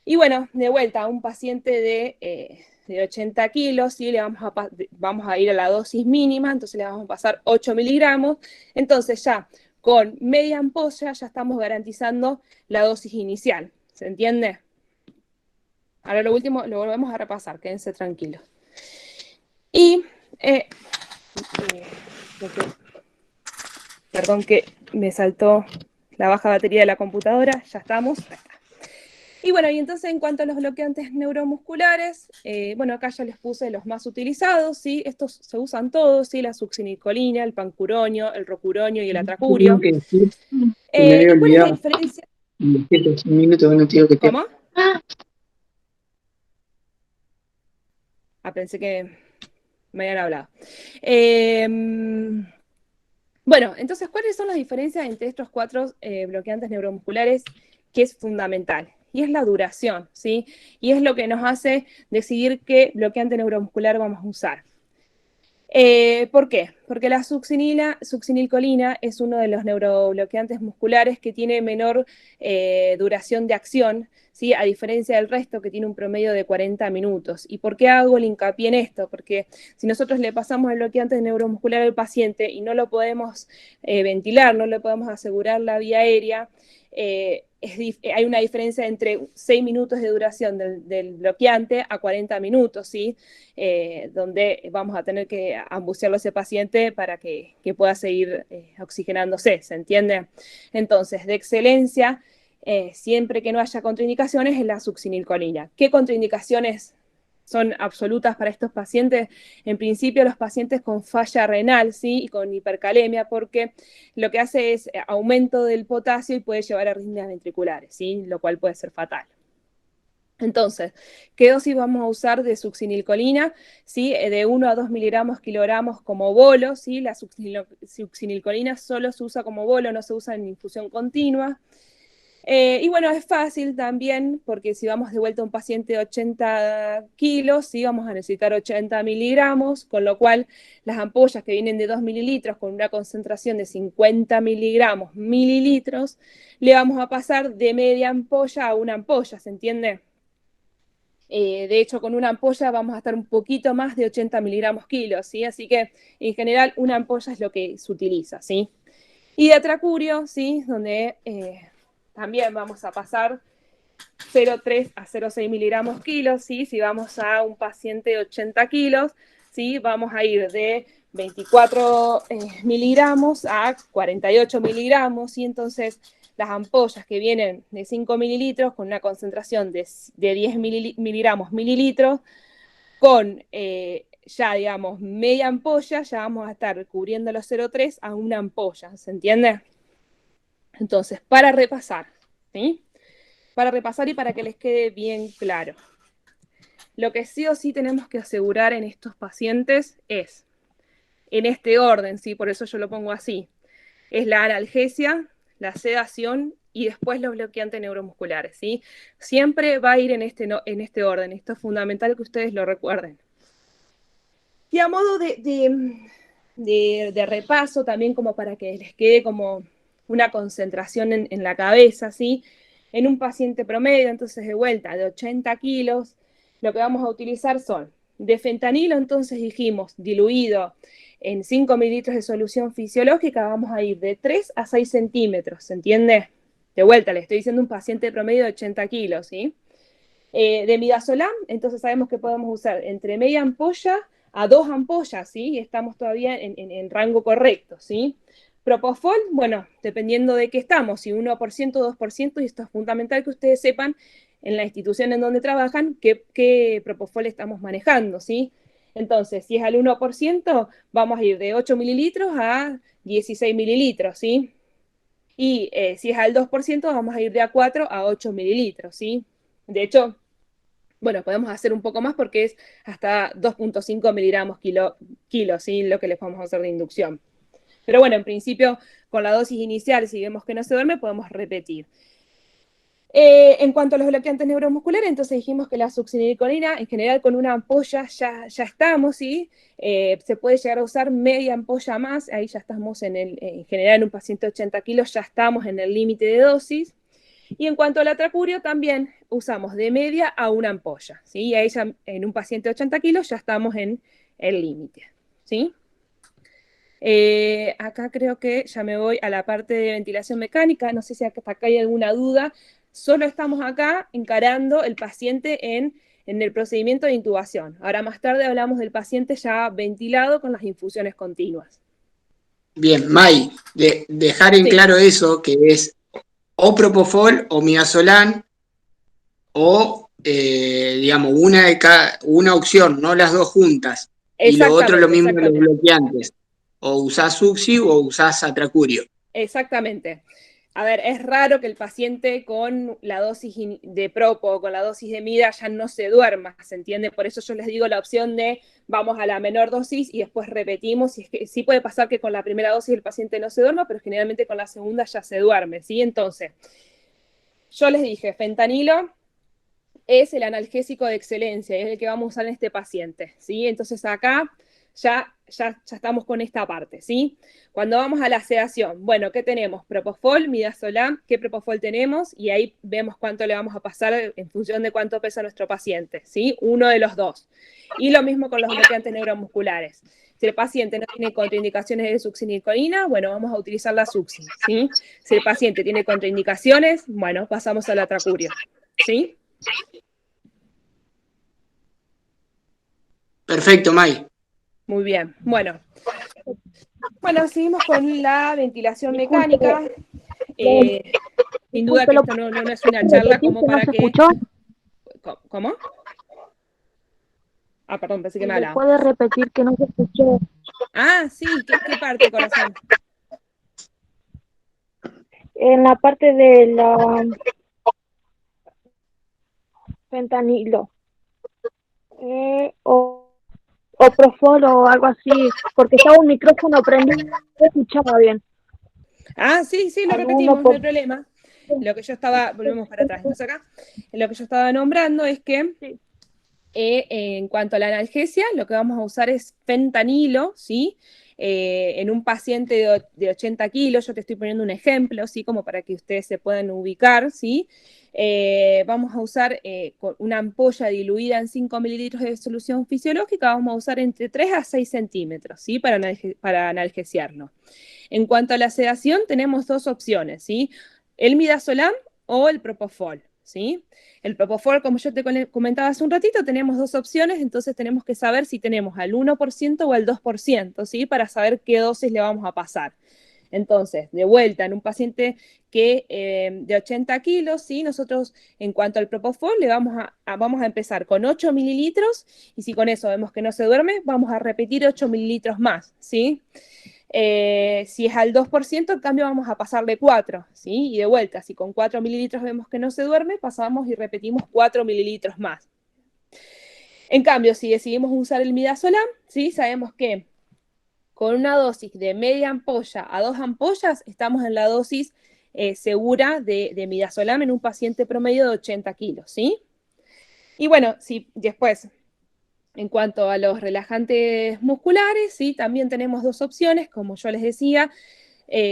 Y bueno, de vuelta, a un paciente de 80 kilos, ¿sí? Vamos a ir a la dosis mínima, entonces le vamos a pasar 8 miligramos. Entonces ya con media ampolla ya estamos garantizando la dosis inicial, ¿se entiende? Ahora lo último lo volvemos a repasar, quédense tranquilos. Y, perdón que me saltó la baja batería de la computadora, ya estamos. Y bueno, y entonces en cuanto a los bloqueantes neuromusculares, bueno, acá ya les puse los más utilizados, ¿sí? Estos se usan todos, ¿sí? La succinilcolina, el pancuronio, el rocuronio y el atracurio. Que decir, que me había ¿Y cuál es la olvidado. diferencia? Un minuto, bueno, tío, que te... ¿Cómo? Ah, pensé que me habían hablado. Bueno, entonces, ¿cuáles son las diferencias entre estos cuatro bloqueantes neuromusculares? Que es fundamental, y es la duración, ¿sí? Y es lo que nos hace decidir qué bloqueante neuromuscular vamos a usar. ¿Por qué? Porque la succinilcolina es uno de los neurobloqueantes musculares que tiene menor duración de acción, ¿sí? A diferencia del resto que tiene un promedio de 40 minutos. ¿Y por qué hago el hincapié en esto? Porque si nosotros le pasamos el bloqueante neuromuscular al paciente y no lo podemos ventilar, no le podemos asegurar la vía aérea, hay una diferencia entre 6 minutos de duración del bloqueante a 40 minutos, ¿sí? Donde vamos a tener que ambucearlo a ese paciente para que pueda seguir oxigenándose, ¿se entiende? Entonces, de excelencia, siempre que no haya contraindicaciones, es la succinilcolina. ¿Qué contraindicaciones son absolutas para estos pacientes? En principio, los pacientes con falla renal, ¿sí? Y con hipercalemia, porque lo que hace es aumento del potasio y puede llevar a arritmias ventriculares, ¿sí? Lo cual puede ser fatal. Entonces, ¿qué dosis vamos a usar de succinilcolina? ¿Sí? De 1 a 2 miligramos kilogramos como bolo, ¿sí? La succinilcolina solo se usa como bolo, no se usa en infusión continua. Y bueno, es fácil también, porque si vamos de vuelta a un paciente de 80 kilos, sí, vamos a necesitar 80 miligramos, con lo cual las ampollas que vienen de 2 mililitros con una concentración de 50 miligramos mililitros, le vamos a pasar de media ampolla a una ampolla, ¿se entiende? De hecho, con una ampolla vamos a estar un poquito más de 80 miligramos kilos, ¿sí? Así que, en general, una ampolla es lo que se utiliza, ¿sí? Y de atracurio, ¿sí? Donde también vamos a pasar 0,3 a 0,6 miligramos kilos, ¿sí? Si vamos a un paciente de 80 kilos, ¿sí? Vamos a ir de 24 miligramos a 48 miligramos, ¿sí? Entonces, las ampollas que vienen de 5 mililitros con una concentración de 10 miligramos mililitros, con ya, digamos, media ampolla, ya vamos a estar cubriendo los 0,3 a una ampolla, ¿se entiende? Entonces, para repasar, ¿sí? Para repasar y para que les quede bien claro. Lo que sí o sí tenemos que asegurar en estos pacientes es, en este orden, ¿sí? Por eso yo lo pongo así, es la analgesia, la sedación y después los bloqueantes neuromusculares, ¿sí? Siempre va a ir en este orden, esto es fundamental que ustedes lo recuerden. Y a modo de repaso, también como para que les quede como una concentración en la cabeza, ¿sí? En un paciente promedio, entonces de vuelta, de 80 kilos, lo que vamos a utilizar son de fentanilo, entonces dijimos, diluido en 5 mililitros de solución fisiológica, vamos a ir de 3 a 6 centímetros, ¿se entiende? De vuelta, le estoy diciendo un paciente promedio de 80 kilos, ¿sí? De midazolam, entonces sabemos que podemos usar entre media ampolla a 2 ampollas, ¿sí? Y estamos todavía en rango correcto, ¿sí? Propofol, bueno, dependiendo de qué estamos, si 1%, 2%, y esto es fundamental que ustedes sepan en la institución en donde trabajan qué propofol estamos manejando, ¿sí? Entonces, si es al 1%, vamos a ir de 8 mililitros a 16 mililitros, ¿sí? Y si es al 2%, vamos a ir de a 4 a 8 mililitros, ¿sí? De hecho, bueno, podemos hacer un poco más porque es hasta 2,5 miligramos kilo, ¿sí? Lo que les vamos a hacer de inducción. Pero bueno, en principio, con la dosis inicial, si vemos que no se duerme, podemos repetir. En cuanto a los bloqueantes neuromusculares, entonces dijimos que la succinilcolina, en general con una ampolla ya estamos, ¿sí? Se puede llegar a usar media ampolla más, ahí ya estamos en general en un paciente de 80 kilos, ya estamos en el límite de dosis. Y en cuanto al atracurio, también usamos de media a una ampolla, ¿sí? Y ahí ya en un paciente de 80 kilos ya estamos en el límite, ¿sí? Acá creo que ya me voy a la parte de ventilación mecánica, no sé si hasta acá hay alguna duda, solo estamos acá encarando el paciente en el procedimiento de intubación. Ahora más tarde hablamos del paciente ya ventilado con las infusiones continuas. Bien, May, dejar en Sí, claro eso, que es o Propofol o Midazolam, o, digamos, una opción, no las dos juntas. Y lo otro lo exactamente, mismo de los exactamente. bloqueantes. O usás Suxi o usás Atracurio. Exactamente. A ver, es raro que el paciente con la dosis de propo o con la dosis de mida ya no se duerma, ¿se entiende? Por eso yo les digo la opción de vamos a la menor dosis y después repetimos. Y es que sí puede pasar que con la primera dosis el paciente no se duerma, pero generalmente con la segunda ya se duerme, ¿sí? Entonces, yo les dije, fentanilo es el analgésico de excelencia, es el que vamos a usar en este paciente, ¿sí? Entonces acá ya estamos con esta parte, ¿sí? Cuando vamos a la sedación, bueno, ¿qué tenemos? Propofol, midazolam, ¿qué propofol tenemos? Y ahí vemos cuánto le vamos a pasar en función de cuánto pesa nuestro paciente, ¿sí? Uno de los dos. Y lo mismo con los bloqueantes neuromusculares. Si el paciente no tiene contraindicaciones de succinilcolina, bueno, vamos a utilizar la succi, ¿sí? Si el paciente tiene contraindicaciones, bueno, pasamos al atracurio, ¿sí? Perfecto, May. Muy bien. Bueno, seguimos con la ventilación Disculpe, mecánica. le- Eh, Sin duda disculpe, que ¿lo esto no es una puede charla repetir como que no para se que... escuchó? ¿Cómo? Ah, perdón, pensé que me ¿Le hablaba. puede repetir que no se escuchó? Ah, sí, ¿qué parte, corazón? En la parte de la fentanilo, o Profol o algo así, porque estaba un micrófono prendido, no se escuchaba bien. Ah, sí, lo Alguno repetimos, no hay por... problema. Lo que yo estaba, volvemos para atrás, entonces acá, lo que yo estaba nombrando es que Sí. en cuanto a la analgesia, lo que vamos a usar es fentanilo, ¿sí? En un paciente de 80 kilos, yo te estoy poniendo un ejemplo, ¿sí? Como para que ustedes se puedan ubicar, ¿sí? Vamos a usar con una ampolla diluida en 5 mililitros de solución fisiológica, vamos a usar entre 3 a 6 centímetros, ¿sí? Para analgesiarlo. En cuanto a la sedación, tenemos dos opciones, ¿sí? El midazolam o el propofol, ¿sí? El propofol, como yo te comentaba hace un ratito, tenemos dos opciones, entonces tenemos que saber si tenemos al 1% o al 2%, ¿sí? Para saber qué dosis le vamos a pasar. Entonces, de vuelta, en un paciente de 80 kilos, ¿sí? Nosotros, en cuanto al propofol, le vamos a empezar con 8 mililitros, y si con eso vemos que no se duerme, vamos a repetir 8 mililitros más, ¿sí? Si es al 2%, en cambio vamos a pasarle 4, ¿sí? Y de vuelta, si con 4 mililitros vemos que no se duerme, pasamos y repetimos 4 mililitros más. En cambio, si decidimos usar el midazolam, ¿sí? Sabemos que con una dosis de media ampolla a 2 ampollas, estamos en la dosis segura de midazolam en un paciente promedio de 80 kilos, ¿sí? Y bueno, si después, en cuanto a los relajantes musculares, ¿sí? También tenemos dos opciones, como yo les decía.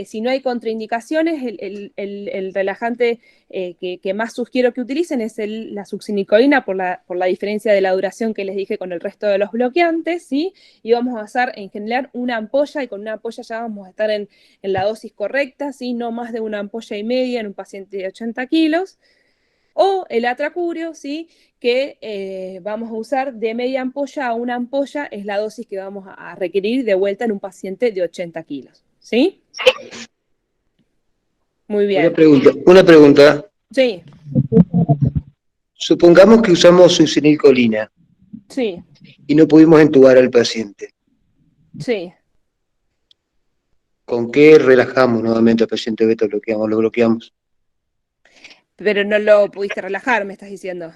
Si no hay contraindicaciones, el relajante que más sugiero que utilicen es la succinicolina por la diferencia de la duración que les dije con el resto de los bloqueantes, ¿sí? Y vamos a usar en general una ampolla, y con una ampolla ya vamos a estar en la dosis correcta, ¿sí? No más de una ampolla y media en un paciente de 80 kilos. O el atracurio, ¿sí? Que vamos a usar de media ampolla a una ampolla, es la dosis que vamos a requerir de vuelta en un paciente de 80 kilos, ¿sí? Muy bien. Una pregunta. Sí, Supongamos que usamos succinilcolina sí, y no pudimos entubar al paciente. sí. ¿Con qué relajamos nuevamente al paciente beta? Lo bloqueamos. Pero no lo pudiste relajar, me estás diciendo.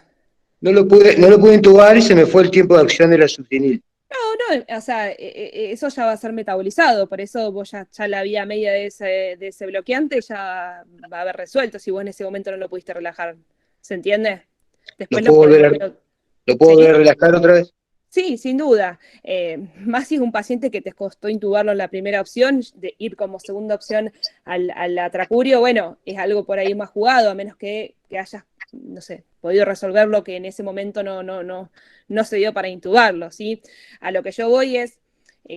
No lo pude intubar y se me fue el tiempo de acción de la succinil. No, no, o sea, eso ya va a ser metabolizado, por eso vos ya la vía media de ese bloqueante ya va a haber resuelto si vos en ese momento no lo pudiste relajar. ¿Se entiende? ¿Lo Después lo puedo podés volver lo puedo volver ¿Sí? a relajar otra vez? Sí, sin duda. Más si es un paciente que te costó intubarlo en la primera opción, de ir como segunda opción al atracurio, bueno, es algo por ahí más jugado, a menos que hayas, no sé, podido resolver lo que en ese momento no se dio para intubarlo, ¿sí? A lo que yo voy es,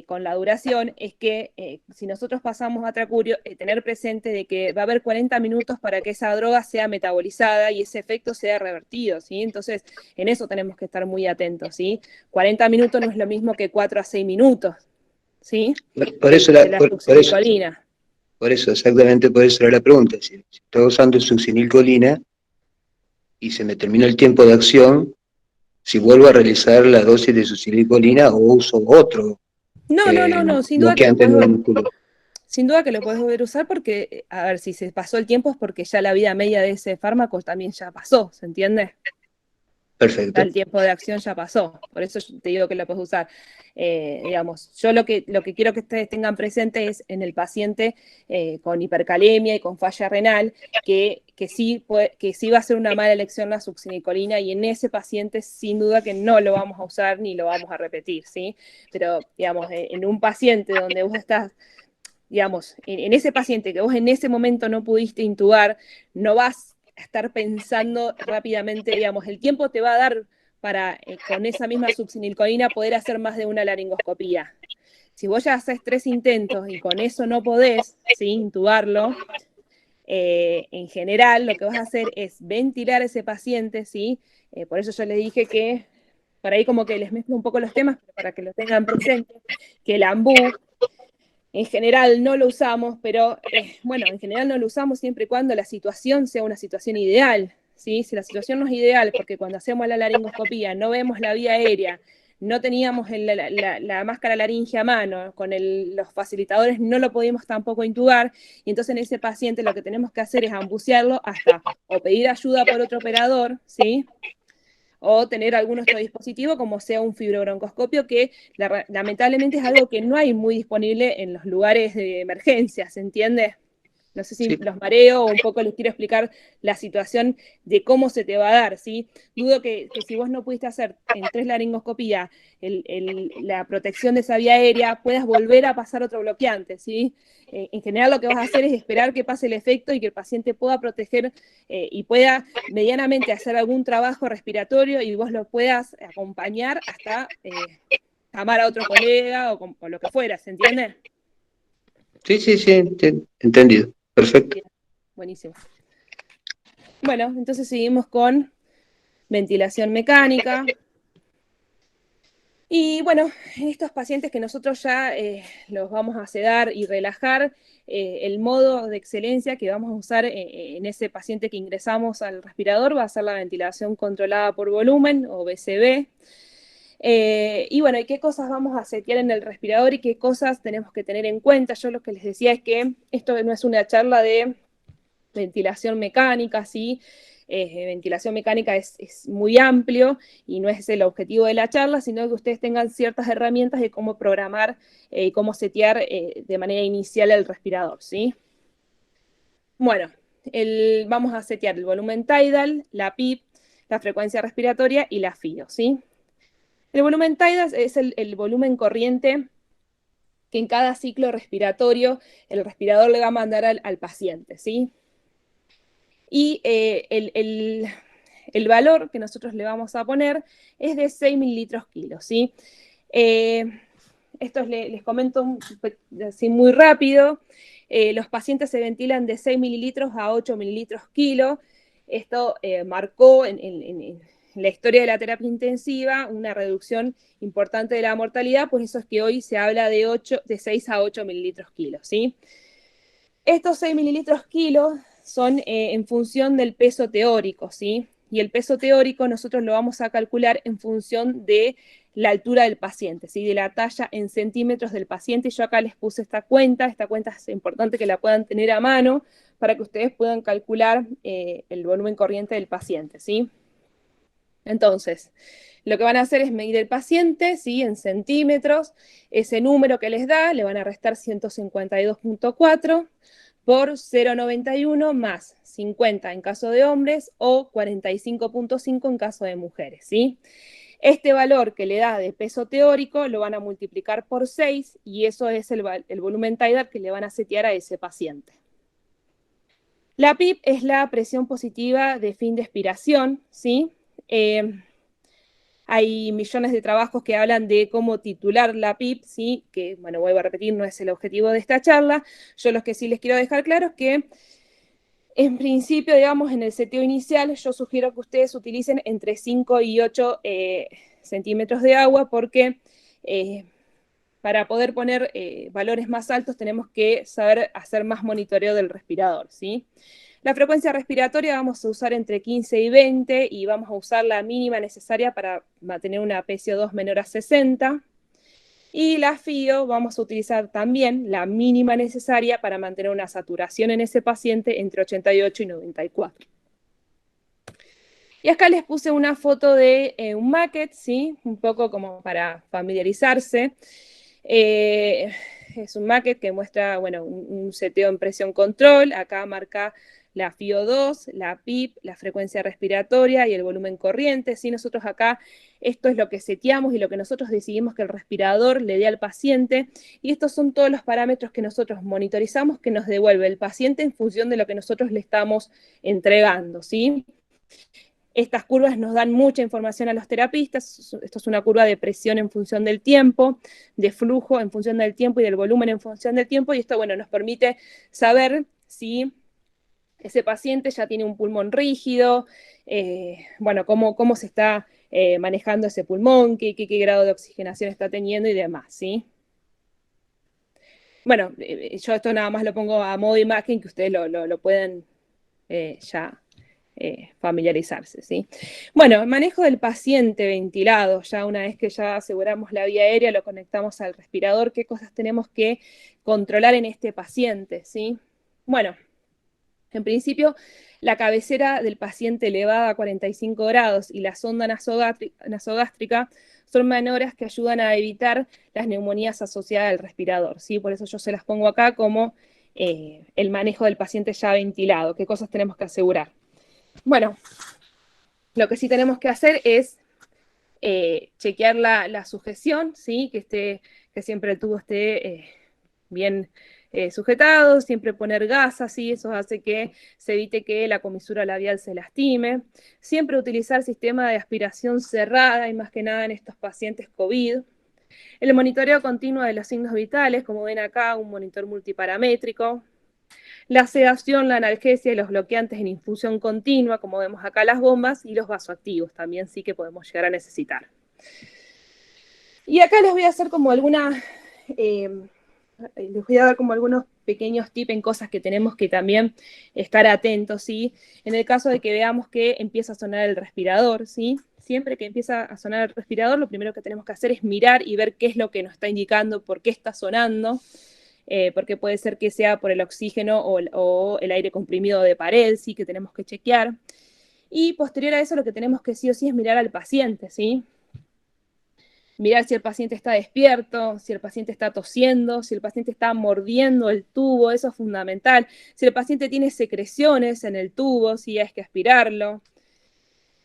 con la duración, es que si nosotros pasamos a atracurio, tener presente de que va a haber 40 minutos para que esa droga sea metabolizada y ese efecto sea revertido, ¿sí? Entonces, en eso tenemos que estar muy atentos, ¿sí? 40 minutos no es lo mismo que 4 a 6 minutos, ¿sí? Por eso, De la succinicolina. exactamente por eso era la pregunta. Si estoy usando succinilcolina y se me termina el tiempo de acción, si vuelvo a realizar la dosis de succinilcolina o uso otro No, bloqueante neuromuscular. sin duda que lo puedes volver a usar porque, a ver, si se pasó el tiempo es porque ya la vida media de ese fármaco también ya pasó, ¿se entiende? Perfecto. El tiempo de acción ya pasó, por eso yo te digo que lo puedes usar. Digamos, yo lo que quiero que ustedes tengan presente es en el paciente con hipercalemia y con falla renal, que sí va a ser una mala elección la succinicolina, y en ese paciente sin duda que no lo vamos a usar ni lo vamos a repetir, ¿sí? Pero, digamos, en un paciente donde vos estás, digamos, en ese paciente que vos en ese momento no pudiste intubar, no vas a estar pensando rápidamente, digamos, el tiempo te va a dar para, con esa misma succinilcolina, poder hacer más de una laringoscopía. Si vos ya haces 3 intentos y con eso no podés, ¿sí? Intubarlo, en general lo que vas a hacer es ventilar a ese paciente, ¿sí? Por eso yo les dije que, por ahí como que les mezclo un poco los temas, pero para que lo tengan presente, que el ambú en general no lo usamos, pero bueno, en general no lo usamos siempre y cuando la situación sea una situación ideal, ¿sí? Si la situación no es ideal, porque cuando hacemos la laringoscopía no vemos la vía aérea, no teníamos la máscara laringe a mano, con los facilitadores no lo podíamos tampoco intubar, y entonces en ese paciente lo que tenemos que hacer es ambucearlo hasta o pedir ayuda por otro operador, ¿sí? O tener algún otro dispositivo como sea un fibrobroncoscopio, que lamentablemente es algo que no hay muy disponible en los lugares de emergencia, ¿se entiende? No sé si Sí. los mareo o un poco les quiero explicar la situación de cómo se te va a dar, ¿sí? Dudo que si vos no pudiste hacer en 3 laringoscopías la protección de esa vía aérea, puedas volver a pasar otro bloqueante, ¿sí? En general lo que vas a hacer es esperar que pase el efecto y que el paciente pueda proteger y pueda medianamente hacer algún trabajo respiratorio y vos lo puedas acompañar hasta llamar a otro colega o lo que fuera, ¿se entiende? Sí, entendido. Perfecto. Bien, buenísimo. Bueno, entonces seguimos con ventilación mecánica. Y bueno, estos pacientes que nosotros ya los vamos a sedar y relajar, el modo de excelencia que vamos a usar en ese paciente que ingresamos al respirador va a ser la ventilación controlada por volumen, o VCV. Y bueno, ¿y qué cosas vamos a setear en el respirador y qué cosas tenemos que tener en cuenta? Yo lo que les decía es que esto no es una charla de ventilación mecánica, ¿sí? Ventilación mecánica es muy amplio y no es el objetivo de la charla, sino que ustedes tengan ciertas herramientas de cómo programar y cómo setear de manera inicial el respirador, ¿sí? Bueno, vamos a setear el volumen tidal, la PIP, la frecuencia respiratoria y la FIO, ¿sí? El volumen tidal es el volumen corriente que en cada ciclo respiratorio el respirador le va a mandar al paciente, ¿sí? Y el valor que nosotros le vamos a poner es de 6 mililitros kilos, ¿sí? Esto les comento así muy rápido. Los pacientes se ventilan de 6 mililitros a 8 mililitros kilo. Esto marcó en la historia de la terapia intensiva una reducción importante de la mortalidad, pues eso es que hoy se habla de 6 a 8 mililitros kilos, ¿sí? Estos 6 mililitros kilos son en función del peso teórico, ¿sí? Y el peso teórico nosotros lo vamos a calcular en función de la altura del paciente, ¿sí? De la talla en centímetros del paciente. Yo acá les puse esta cuenta es importante que la puedan tener a mano para que ustedes puedan calcular el volumen corriente del paciente, ¿sí? Entonces, lo que van a hacer es medir el paciente, ¿sí? En centímetros, ese número que les da, le van a restar 152.4 por 0,91 más 50 en caso de hombres o 45.5 en caso de mujeres, ¿sí? Este valor que le da de peso teórico lo van a multiplicar por 6 y eso es el volumen tidal que le van a setear a ese paciente. La PIP es la presión positiva de fin de expiración, ¿sí? Hay millones de trabajos que hablan de cómo titular la PIP, ¿sí? Que, bueno, vuelvo a repetir, no es el objetivo de esta charla. Yo lo que sí les quiero dejar claro es que, en principio, digamos, en el seteo inicial, yo sugiero que ustedes utilicen entre 5 y 8 centímetros de agua, porque para poder poner valores más altos tenemos que saber hacer más monitoreo del respirador, ¿sí? La frecuencia respiratoria vamos a usar entre 15 y 20 y vamos a usar la mínima necesaria para mantener una PCO2 menor a 60. Y la FIO vamos a utilizar también la mínima necesaria para mantener una saturación en ese paciente entre 88 y 94. Y acá les puse una foto de un maquet, ¿sí? Un poco como para familiarizarse. Es un maquet que muestra, bueno, un seteo en presión control. Acá marca la FIO2, la PIP, la frecuencia respiratoria y el volumen corriente, ¿sí? Nosotros acá, esto es lo que seteamos y lo que nosotros decidimos que el respirador le dé al paciente, y estos son todos los parámetros que nosotros monitorizamos que nos devuelve el paciente en función de lo que nosotros le estamos entregando, ¿sí? Estas curvas nos dan mucha información a los terapistas. Esto es una curva de presión en función del tiempo, de flujo en función del tiempo y del volumen en función del tiempo, y esto, bueno, nos permite saber si ese paciente ya tiene un pulmón rígido, bueno, cómo se está manejando ese pulmón, qué grado de oxigenación está teniendo y demás, ¿sí? Bueno, yo esto nada más lo pongo a modo de imagen, que ustedes lo pueden ya familiarizarse, ¿sí? Bueno, el manejo del paciente ventilado, ya una vez que ya aseguramos la vía aérea, lo conectamos al respirador, ¿qué cosas tenemos que controlar en este paciente, ¿sí? Bueno, en principio, la cabecera del paciente elevada a 45 grados y la sonda nasogástrica son maniobras que ayudan a evitar las neumonías asociadas al respirador, ¿sí? Por eso yo se las pongo acá como el manejo del paciente ya ventilado, qué cosas tenemos que asegurar. Bueno, lo que sí tenemos que hacer es chequear la sujeción, ¿sí? Que siempre el tubo esté bien sujetado, siempre poner gasas, ¿sí? Eso hace que se evite que la comisura labial se lastime. Siempre utilizar sistema de aspiración cerrada, y más que nada en estos pacientes COVID. El monitoreo continuo de los signos vitales, como ven acá, un monitor multiparamétrico. la sedación, la analgesia y los bloqueantes en infusión continua, como vemos acá las bombas, y los vasoactivos también sí que podemos llegar a necesitar. Y acá les voy a hacer como les voy a dar como algunos pequeños tips en cosas que tenemos que también estar atentos, ¿sí? En el caso de que veamos que empieza a sonar el respirador, ¿sí? Siempre que empieza a sonar el respirador, lo primero que tenemos que hacer es mirar y ver qué es lo que nos está indicando, por qué está sonando, porque puede ser que sea por el oxígeno o el aire comprimido de pared, ¿sí? Que tenemos que chequear. Y posterior a eso, lo que tenemos que sí o sí es mirar al paciente, ¿sí? Mirar si el paciente está despierto, si el paciente está tosiendo, si el paciente está mordiendo el tubo, eso es fundamental. Si el paciente tiene secreciones en el tubo, si hay que aspirarlo.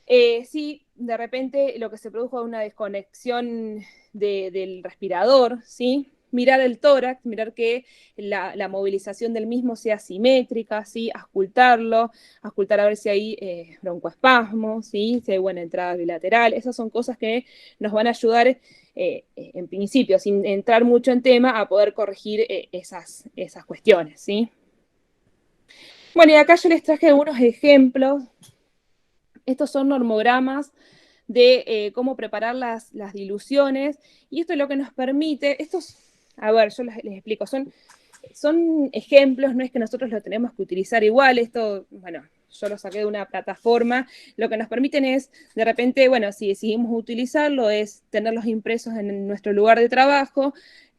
Si de repente lo que se produjo es una desconexión del respirador, ¿sí? Mirar el tórax, mirar que la movilización del mismo sea simétrica, ¿sí? Auscultar a ver si hay broncoespasmo, ¿sí? Si hay buena entrada bilateral. Esas son cosas que nos van a ayudar, en principio, sin entrar mucho en tema, a poder corregir esas cuestiones, ¿sí? Bueno, y acá yo les traje algunos ejemplos. Estos son normogramas de cómo preparar las diluciones, y esto es lo que nos permite, a ver, yo les explico, son ejemplos, no es que nosotros lo tenemos que utilizar igual, esto, bueno, yo lo saqué de una plataforma, lo que nos permiten es, de repente, bueno, si decidimos utilizarlo, es tenerlos impresos en nuestro lugar de trabajo,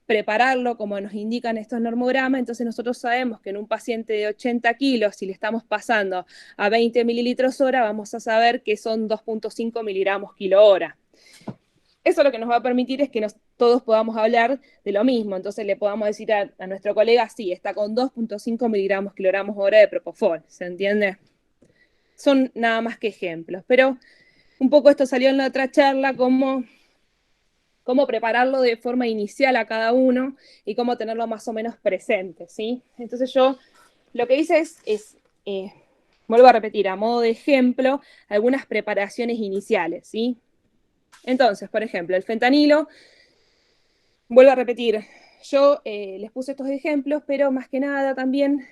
prepararlo como nos indican estos normogramas, entonces nosotros sabemos que en un paciente de 80 kilos, si le estamos pasando a 20 mililitros hora, vamos a saber que son 2.5 miligramos kilo hora. Eso lo que nos va a permitir es que todos podamos hablar de lo mismo, entonces le podamos decir a nuestro colega, sí, está con 2.5 miligramos kilogramos hora de propofol, ¿se entiende? Son nada más que ejemplos, pero un poco esto salió en la otra charla, cómo prepararlo de forma inicial a cada uno y cómo tenerlo más o menos presente, ¿sí? Entonces yo lo que hice es vuelvo a repetir, a modo de ejemplo, algunas preparaciones iniciales, ¿sí? Entonces, por ejemplo, el fentanilo, vuelvo a repetir, yo les puse estos ejemplos, pero más que nada también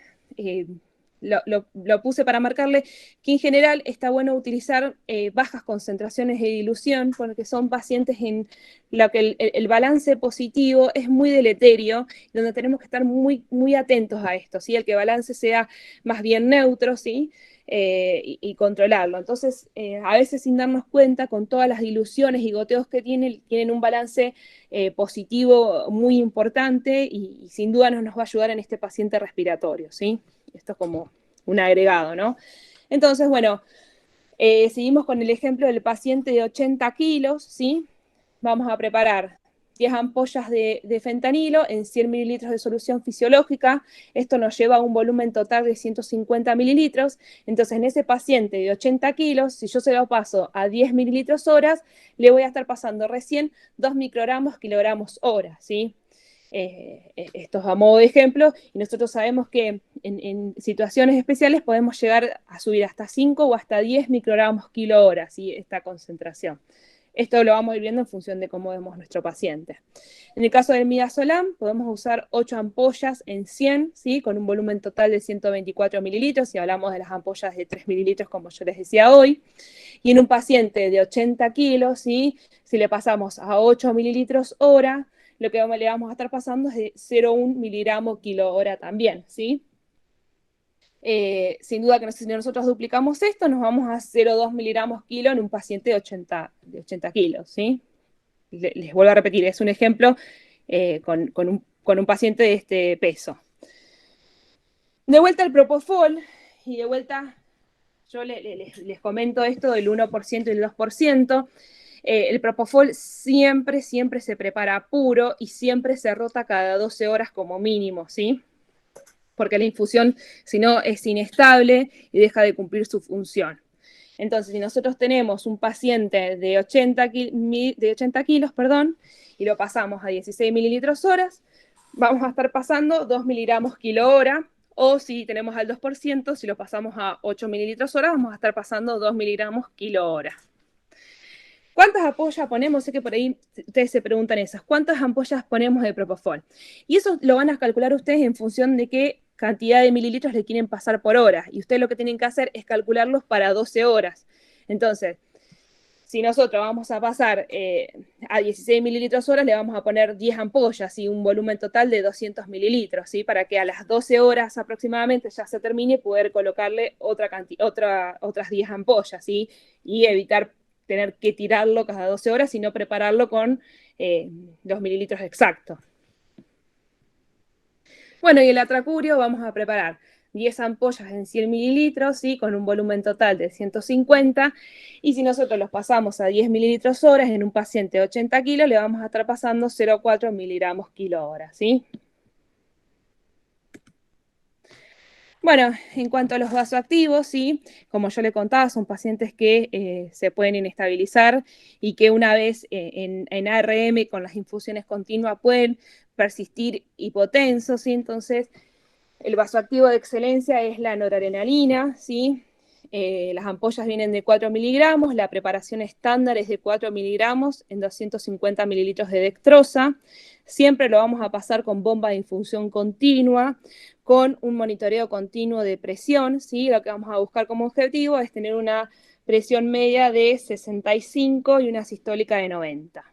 lo puse para marcarle que en general está bueno utilizar bajas concentraciones de dilución, porque son pacientes en los que el balance positivo es muy deleterio, donde tenemos que estar muy, muy atentos a esto, ¿sí? El que el balance sea más bien neutro, ¿sí? Y controlarlo. Entonces, a veces sin darnos cuenta, con todas las diluciones y goteos que tienen un balance positivo muy importante y sin duda nos va a ayudar en este paciente respiratorio, ¿sí? Esto es como un agregado, ¿no? Entonces, bueno, seguimos con el ejemplo del paciente de 80 kilos, ¿sí? Vamos a preparar 10 ampollas de fentanilo en 100 mililitros de solución fisiológica. Esto nos lleva a un volumen total de 150 mililitros. Entonces, en ese paciente de 80 kilos, si yo se lo paso a 10 mililitros horas, le voy a estar pasando recién 2 microgramos kilogramos hora, ¿sí? Esto es a modo de ejemplo, y nosotros sabemos que en situaciones especiales podemos llegar a subir hasta 5 o hasta 10 microgramos kilo hora, ¿sí? Esta concentración. Esto lo vamos a ir viendo en función de cómo vemos nuestro paciente. En el caso del midazolam, podemos usar 8 ampollas en 100, ¿sí? Con un volumen total de 124 mililitros, si hablamos de las ampollas de 3 mililitros, como yo les decía hoy. Y en un paciente de 80 kilos, ¿sí? Si le pasamos a 8 mililitros hora, lo que le vamos a estar pasando es de 0,1 miligramo kilo hora también, ¿sí? Sin duda que si nosotros duplicamos esto, nos vamos a 0,2 miligramos kilo en un paciente de 80 kilos, ¿sí? Les vuelvo a repetir, es un ejemplo con un paciente de este peso. De vuelta al propofol, y de vuelta yo les comento esto del 1% y el 2%. El propofol siempre se prepara puro y siempre se rota cada 12 horas como mínimo, ¿sí? Porque la infusión, si no, es inestable y deja de cumplir su función. Entonces, si nosotros tenemos un paciente de 80 kilos, y lo pasamos a 16 mililitros horas, vamos a estar pasando 2 miligramos kilo hora, o si tenemos al 2%, si lo pasamos a 8 mililitros hora, vamos a estar pasando 2 miligramos kilo hora. ¿Cuántas ampollas ponemos? Sé que por ahí ustedes se preguntan esas. ¿Cuántas ampollas ponemos de propofol? Y eso lo van a calcular ustedes en función de que cantidad de mililitros le quieren pasar por hora, y ustedes lo que tienen que hacer es calcularlos para 12 horas. Entonces, si nosotros vamos a pasar a 16 mililitros horas, le vamos a poner 10 ampollas y un volumen total de 200 mililitros, ¿sí? Para que a las 12 horas aproximadamente ya se termine y poder colocarle otras 10 ampollas, ¿sí? Y evitar tener que tirarlo cada 12 horas, sino prepararlo con los mililitros exactos. Bueno, y el atracurio vamos a preparar 10 ampollas en 100 mililitros, ¿sí? Con un volumen total de 150, y si nosotros los pasamos a 10 mililitros horas en un paciente de 80 kilos, le vamos a estar pasando 0,4 miligramos kilo hora, ¿sí? Bueno, en cuanto a los vasoactivos, ¿sí? Como yo le contaba, son pacientes que se pueden inestabilizar y que una vez en ARM con las infusiones continuas pueden persistir hipotensos, ¿sí? Entonces, el vasoactivo de excelencia es la noradrenalina, ¿sí? Las ampollas vienen de 4 miligramos, la preparación estándar es de 4 miligramos en 250 mililitros de dextrosa. Siempre lo vamos a pasar con bomba de infusión continua, con un monitoreo continuo de presión, ¿sí? Lo que vamos a buscar como objetivo es tener una presión media de 65 y una sistólica de 90.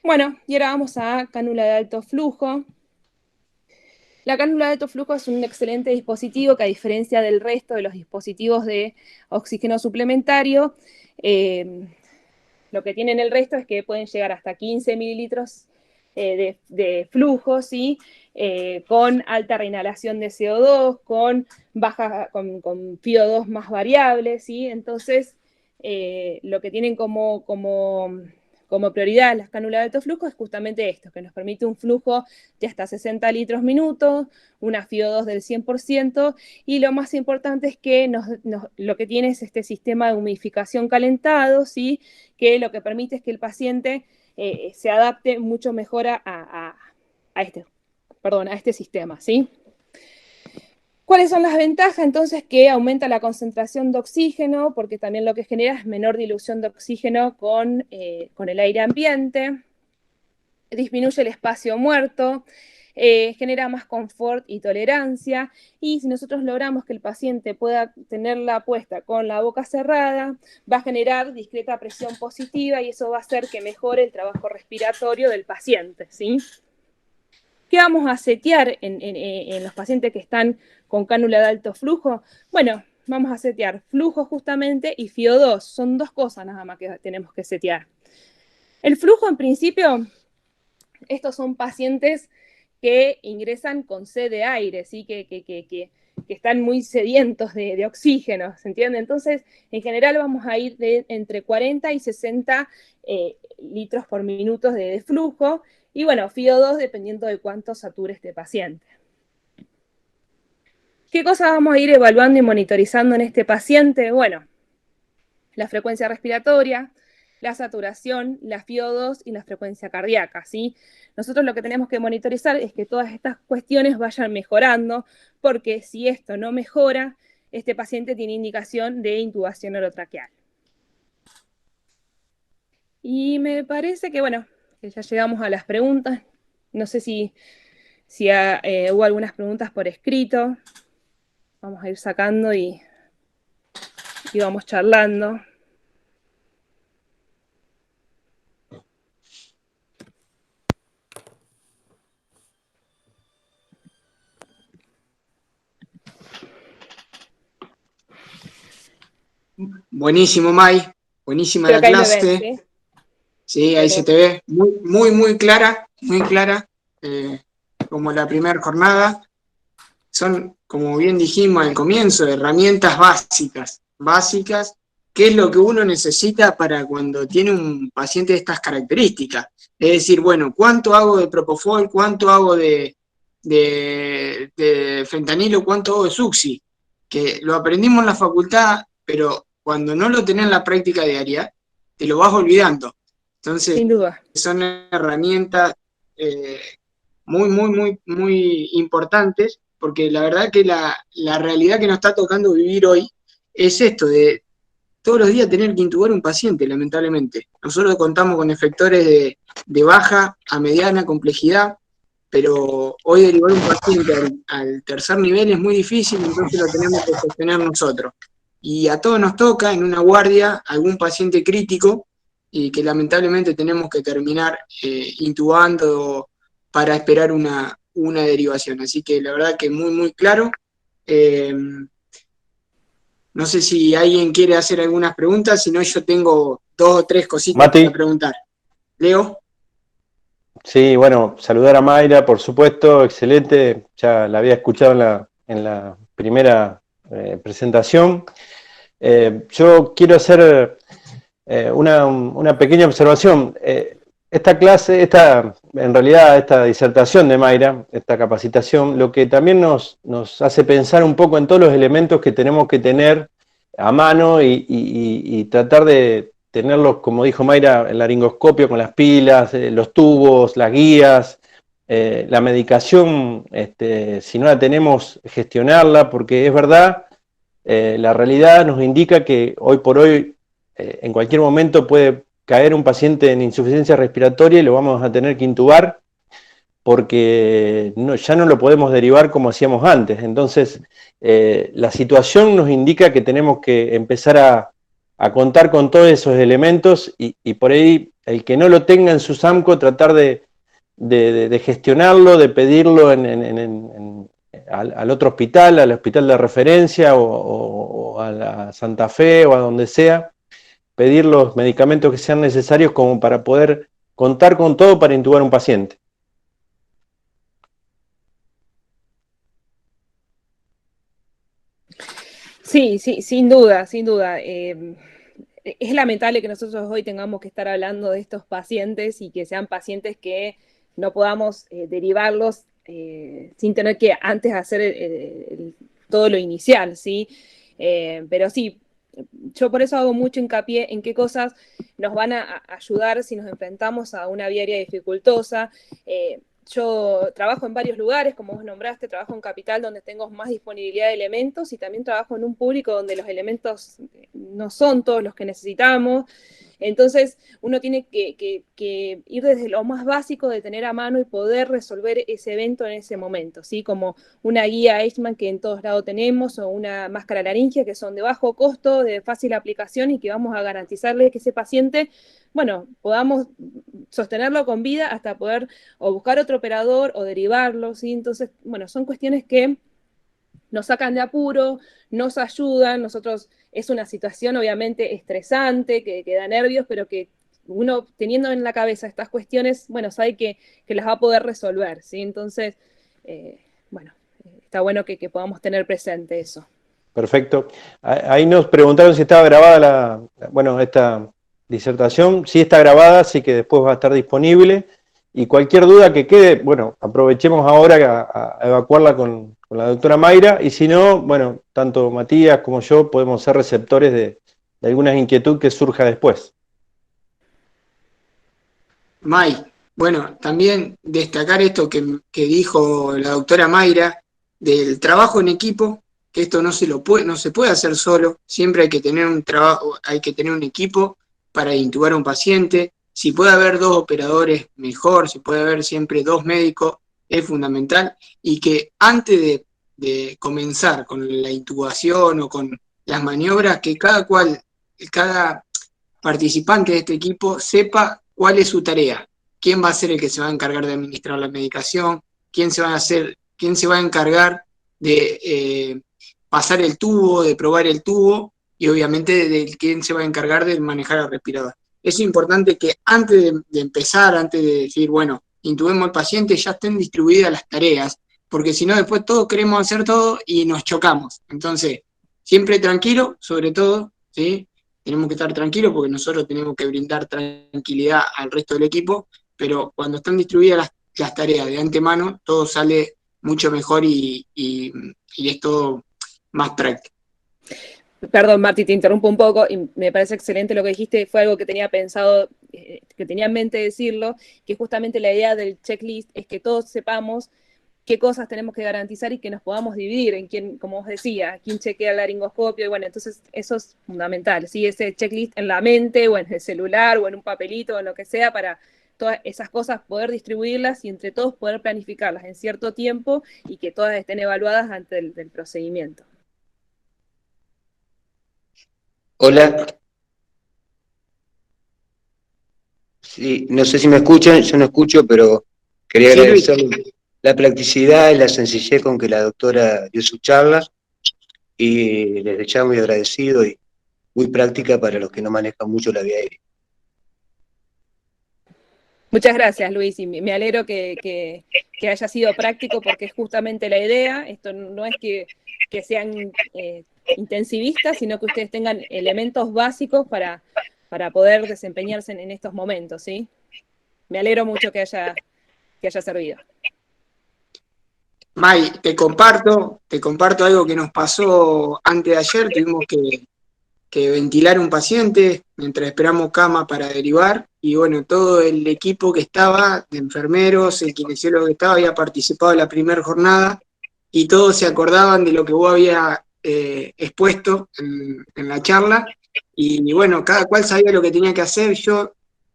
Bueno, y ahora vamos a cánula de alto flujo. La cánula de alto flujo es un excelente dispositivo que, a diferencia del resto de los dispositivos de oxígeno suplementario, lo que tienen el resto es que pueden llegar hasta 15 mililitros de flujo, ¿sí? Con alta reinhalación de CO2, con FiO2 más variable, ¿sí? Entonces, lo que tienen como prioridad las cánulas de alto flujo es justamente esto, que nos permite un flujo de hasta 60 litros minutos, una FiO2 del 100%, y lo más importante es que lo que tiene es este sistema de humidificación calentado, ¿sí? Que lo que permite es que el paciente se adapte mucho mejor a este sistema, ¿sí? ¿Cuáles son las ventajas? Entonces, que aumenta la concentración de oxígeno, porque también lo que genera es menor dilución de oxígeno con el aire ambiente, disminuye el espacio muerto, genera más confort y tolerancia, y si nosotros logramos que el paciente pueda tenerla puesta con la boca cerrada, va a generar discreta presión positiva y eso va a hacer que mejore el trabajo respiratorio del paciente, ¿sí? ¿Qué vamos a setear en los pacientes que están con cánula de alto flujo? Bueno, vamos a setear flujo justamente y FiO2. Son dos cosas nada más que tenemos que setear. El flujo, en principio, estos son pacientes que ingresan con sed de aire, ¿sí? que están muy sedientos de oxígeno, ¿se entiende? Entonces, en general vamos a ir de entre 40 y 60 litros por minuto de flujo, y bueno, FiO2 dependiendo de cuánto sature este paciente. ¿Qué cosas vamos a ir evaluando y monitorizando en este paciente? Bueno, la frecuencia respiratoria, la saturación, la FiO2 y la frecuencia cardíaca, ¿sí? Nosotros lo que tenemos que monitorizar es que todas estas cuestiones vayan mejorando, porque si esto no mejora, este paciente tiene indicación de intubación orotraqueal. Y me parece que, bueno, que ya llegamos a las preguntas. No sé si hubo algunas preguntas por escrito. Vamos a ir sacando y vamos charlando. Buenísimo, May. Buenísima la clase. Ven, ¿sí? Sí, ahí se te ve muy clara, como la primera jornada. Son, como bien dijimos al comienzo, herramientas básicas, que es lo que uno necesita para cuando tiene un paciente de estas características. Es decir, bueno, ¿cuánto hago de propofol? ¿Cuánto hago de fentanilo? ¿Cuánto hago de suxi? Que lo aprendimos en la facultad, pero cuando no lo tenés en la práctica diaria, te lo vas olvidando. Entonces, sin duda, son herramientas muy importantes, porque la verdad que la realidad que nos está tocando vivir hoy es esto de todos los días tener que intubar un paciente, lamentablemente. Nosotros contamos con efectores de baja a mediana complejidad, pero hoy derivar un paciente al tercer nivel es muy difícil, entonces lo tenemos que gestionar nosotros. Y a todos nos toca en una guardia algún paciente crítico y que lamentablemente tenemos que terminar intubando para esperar una derivación. Así que la verdad que muy, muy claro. No sé si alguien quiere hacer algunas preguntas, si no yo tengo 2 o 3 cositas para Mati. preguntar. Leo. Sí, bueno, saludar a Mayra, por supuesto, excelente, ya la había escuchado en la primera presentación. Yo quiero hacer una pequeña observación. Esta clase, en realidad esta disertación de Mayra, esta capacitación, lo que también nos hace pensar un poco en todos los elementos que tenemos que tener a mano y tratar de tenerlos, como dijo Mayra, el laringoscopio con las pilas, los tubos, las guías, la medicación, si no la tenemos, gestionarla, porque es verdad, la realidad nos indica que hoy por hoy, en cualquier momento puede caer un paciente en insuficiencia respiratoria y lo vamos a tener que intubar porque ya no lo podemos derivar como hacíamos antes. Entonces, la situación nos indica que tenemos que empezar a contar con todos esos elementos y por ahí, el que no lo tenga en su SAMCO, tratar de gestionarlo, de pedirlo al otro hospital, al hospital de referencia o a la Santa Fe o a donde sea, pedir los medicamentos que sean necesarios como para poder contar con todo para intubar un paciente. Sí, sí, sin duda, sin duda. Es lamentable que nosotros hoy tengamos que estar hablando de estos pacientes y que sean pacientes que no podamos derivarlos sin tener que antes hacer todo lo inicial, ¿sí? Pero sí, yo por eso hago mucho hincapié en qué cosas nos van a ayudar si nos enfrentamos a una viaria dificultosa. Yo trabajo en varios lugares, como vos nombraste, trabajo en Capital donde tengo más disponibilidad de elementos y también trabajo en un público donde los elementos no son todos los que necesitamos. Entonces uno tiene que ir desde lo más básico de tener a mano y poder resolver ese evento en ese momento, ¿sí? Como una guía Eichmann que en todos lados tenemos o una máscara laringia que son de bajo costo, de fácil aplicación y que vamos a garantizarle que ese paciente, bueno, podamos sostenerlo con vida hasta poder o buscar otro operador o derivarlo, ¿sí? Entonces, bueno, son cuestiones que nos sacan de apuro, nos ayudan, nosotros es una situación obviamente estresante, que da nervios, pero que uno teniendo en la cabeza estas cuestiones, bueno, sabe que las va a poder resolver, ¿sí? Entonces, bueno, está bueno que podamos tener presente eso. Perfecto. Ahí nos preguntaron si estaba grabada esta disertación. Sí está grabada, así que después va a estar disponible. Y cualquier duda que quede, bueno, aprovechemos ahora a evacuarla con la doctora Mayra. Y si no, bueno, tanto Matías como yo podemos ser receptores de alguna inquietud que surja después. May, bueno, también destacar esto que dijo la doctora Mayra, del trabajo en equipo, que esto no se puede hacer solo, siempre hay que tener un trabajo, hay que tener un equipo para intubar a un paciente. Si puede haber 2 operadores, mejor, si puede haber siempre 2 médicos, es fundamental, y que antes de comenzar con la intubación o con las maniobras, que cada participante de este equipo sepa cuál es su tarea, quién va a ser el que se va a encargar de administrar la medicación, quién se va a encargar de pasar el tubo, de probar el tubo, y obviamente de quién se va a encargar de manejar el respirador. Es importante que antes de empezar, antes de decir, bueno, intubemos al paciente, ya estén distribuidas las tareas, porque si no después todos queremos hacer todo y nos chocamos. Entonces, siempre tranquilo, sobre todo, ¿sí? Tenemos que estar tranquilos porque nosotros tenemos que brindar tranquilidad al resto del equipo, pero cuando están distribuidas las tareas de antemano, todo sale mucho mejor y es todo más práctico. Perdón, Marti, te interrumpo un poco y me parece excelente lo que dijiste, fue algo que tenía pensado, que tenía en mente decirlo, que justamente la idea del checklist es que todos sepamos qué cosas tenemos que garantizar y que nos podamos dividir en quién, como os decía, quién chequea el laringoscopio, y bueno, entonces eso es fundamental, ¿sí? Ese checklist en la mente o en el celular o en un papelito o en lo que sea para todas esas cosas poder distribuirlas y entre todos poder planificarlas en cierto tiempo y que todas estén evaluadas antes del procedimiento. Hola. Sí, no sé si me escuchan, yo no escucho, pero quería Sí, Luis. agradecer la practicidad y la sencillez con que la doctora dio su charla y les echaba muy agradecido y muy práctica para los que no manejan mucho la vía aérea. Muchas gracias, Luis, y me alegro que haya sido práctico porque es justamente la idea. Esto no es que sean intensivistas, sino que ustedes tengan elementos básicos para poder desempeñarse en estos momentos, ¿sí? Me alegro mucho que haya servido. May, te comparto algo que nos pasó antes de ayer. Tuvimos que ventilar un paciente mientras esperamos cama para derivar. Y bueno, todo el equipo que estaba, de enfermeros, el kinesiólogo que estaba, había participado en la primera jornada y todos se acordaban de lo que vos habías expuesto en la charla. Y bueno, cada cual sabía lo que tenía que hacer.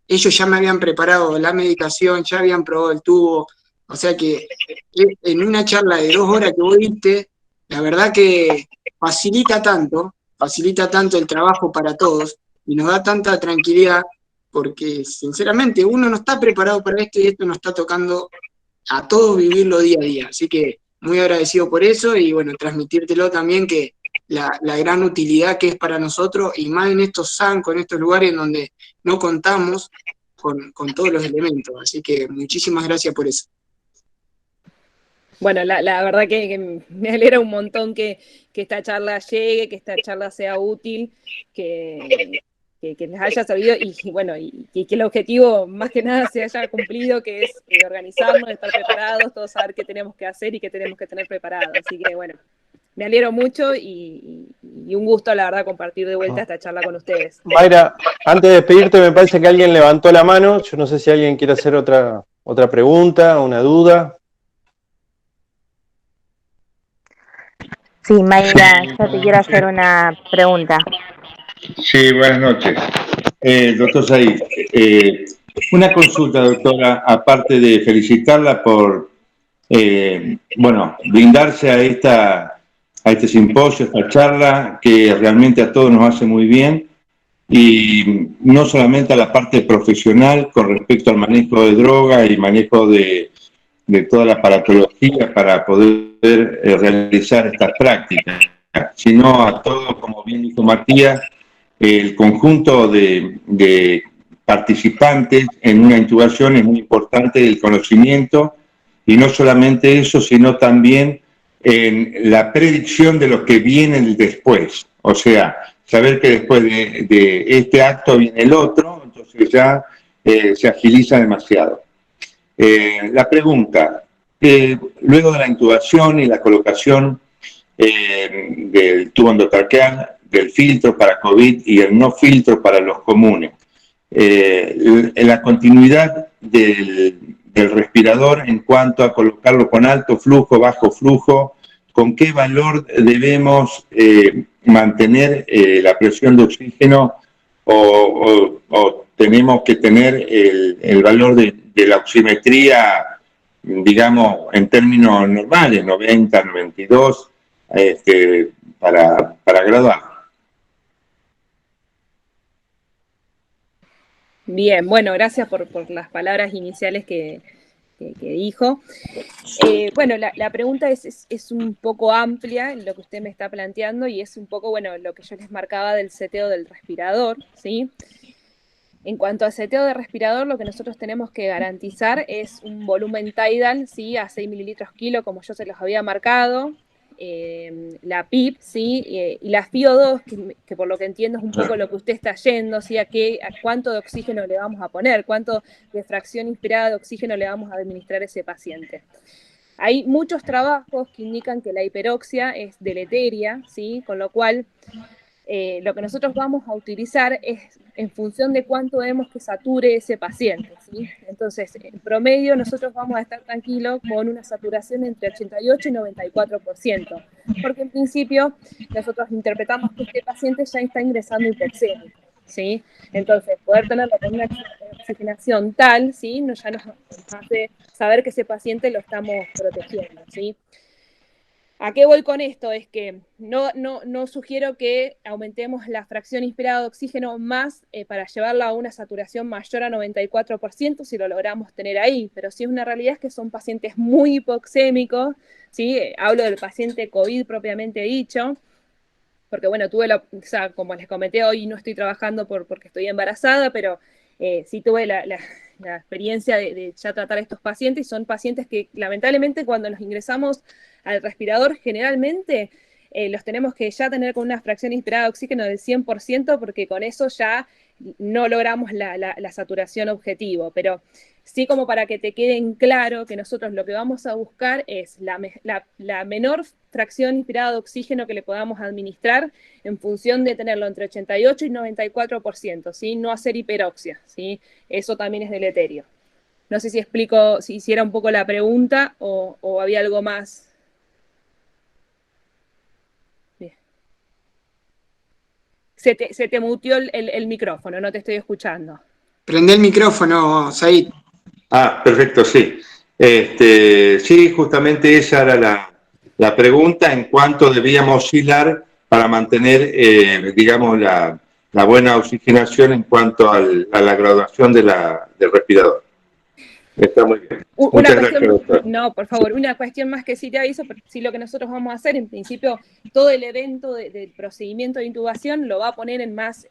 Ellos ya me habían preparado la medicación, ya habían probado el tubo. O sea que en una charla de 2 horas que vos diste, la verdad que facilita tanto el trabajo para todos y nos da tanta tranquilidad porque sinceramente uno no está preparado para esto y esto nos está tocando a todos vivirlo día a día. Así que muy agradecido por eso y bueno, transmitírtelo también que la gran utilidad que es para nosotros y más en estos zancos, en estos lugares en donde no contamos con todos los elementos. Así que muchísimas gracias por eso. Bueno, la verdad que me alegra un montón que esta charla llegue, que esta charla sea útil, que les haya servido y bueno, y que el objetivo más que nada se haya cumplido, que es organizarnos, estar preparados, todos saber qué tenemos que hacer y qué tenemos que tener preparado. Así que bueno, me alegro mucho y un gusto, la verdad, compartir de vuelta esta charla con ustedes. Mayra, antes de despedirte, me parece que alguien levantó la mano. Yo no sé si alguien quiere hacer otra pregunta, una duda. Sí, Mayra, yo te quiero hacer una pregunta. Sí, buenas noches. Doctor Said, una consulta, doctora, aparte de felicitarla por, brindarse a este simposio, a esta charla, que realmente a todos nos hace muy bien, y no solamente a la parte profesional con respecto al manejo de droga y manejo de toda la aparatología para poder realizar estas prácticas, sino a todo, como bien dijo Matías, el conjunto de participantes en una intubación es muy importante, el conocimiento, y no solamente eso, sino también en la predicción de lo que viene después. O sea, saber que después de este acto viene el otro, entonces ya se agiliza demasiado. La pregunta, luego de la intubación y la colocación del tubo endotraqueal, del filtro para COVID y el no filtro para los comunes, en la continuidad del respirador en cuanto a colocarlo con alto flujo, bajo flujo, ¿con qué valor debemos mantener la presión de oxígeno o tenemos que tener el valor de la oximetría, digamos, en términos normales, 90, 92, para graduar? Bien, bueno, gracias por las palabras iniciales que dijo. Bueno, la pregunta es un poco amplia en lo que usted me está planteando y es un poco, bueno, lo que yo les marcaba del seteo del respirador, ¿sí? En cuanto al seteo de respirador, lo que nosotros tenemos que garantizar es un volumen tidal, ¿sí? A 6 mililitros kilo, como yo se los había marcado. La PIP, ¿sí? Y la FiO2, que por lo que entiendo es un poco lo que usted está yendo, ¿sí? A cuánto de oxígeno le vamos a poner, cuánto de fracción inspirada de oxígeno le vamos a administrar a ese paciente. Hay muchos trabajos que indican que la hiperoxia es deleteria, ¿sí? Con lo cual lo que nosotros vamos a utilizar es en función de cuánto vemos que sature ese paciente, ¿sí? Entonces, en promedio, nosotros vamos a estar tranquilos con una saturación entre 88 y 94%, porque en principio nosotros interpretamos que este paciente ya está ingresando hipoxémico, ¿sí? Entonces, poder tenerlo con una oxigenación tal, ¿sí? Ya nos hace saber que ese paciente lo estamos protegiendo, ¿sí? ¿A qué voy con esto? Es que no sugiero que aumentemos la fracción inspirada de oxígeno más para llevarla a una saturación mayor a 94% si lo logramos tener ahí, pero sí es una realidad es que son pacientes muy hipoxémicos, ¿sí? Hablo del paciente COVID propiamente dicho, porque bueno, o sea, como les comenté, hoy no estoy trabajando porque estoy embarazada, pero sí tuve la experiencia de ya tratar a estos pacientes, y son pacientes que lamentablemente cuando los ingresamos al respirador, generalmente los tenemos que ya tener con una fracción inspirada de oxígeno del 100%, porque con eso ya no logramos la saturación objetivo, pero sí como para que te quede en claro que nosotros lo que vamos a buscar es la menor fracción inspirada de oxígeno que le podamos administrar en función de tenerlo entre 88 y 94%, ¿sí? No hacer hiperoxia, ¿sí? Eso también es deleterio. No sé si explico, si hiciera un poco la pregunta o había algo más. Bien. Se te muteó el micrófono, no te estoy escuchando. Prende el micrófono, Said. Ah, perfecto, sí. Sí, justamente esa era la pregunta, en cuánto debíamos oscilar para mantener, digamos, la buena oxigenación en cuanto a la graduación del respirador. Está muy bien. Una Muchas gracias, cuestión, doctor. no, por favor, una cuestión más que sí te aviso, pero sí lo que nosotros vamos a hacer, en principio, todo el evento del procedimiento de intubación lo va a poner en más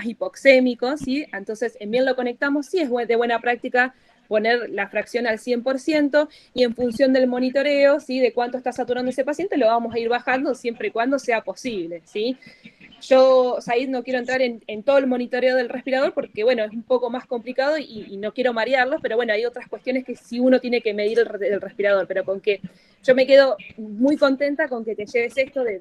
hipoxémico, ¿sí? Entonces, en bien lo conectamos, sí es de buena práctica poner la fracción al 100% y en función del monitoreo, ¿sí? De cuánto está saturando ese paciente, lo vamos a ir bajando siempre y cuando sea posible, ¿sí? Yo, Said, no quiero entrar en todo el monitoreo del respirador porque, bueno, es un poco más complicado y no quiero marearlos, pero bueno, hay otras cuestiones que sí uno tiene que medir el respirador, pero con que yo me quedo muy contenta con que te lleves esto de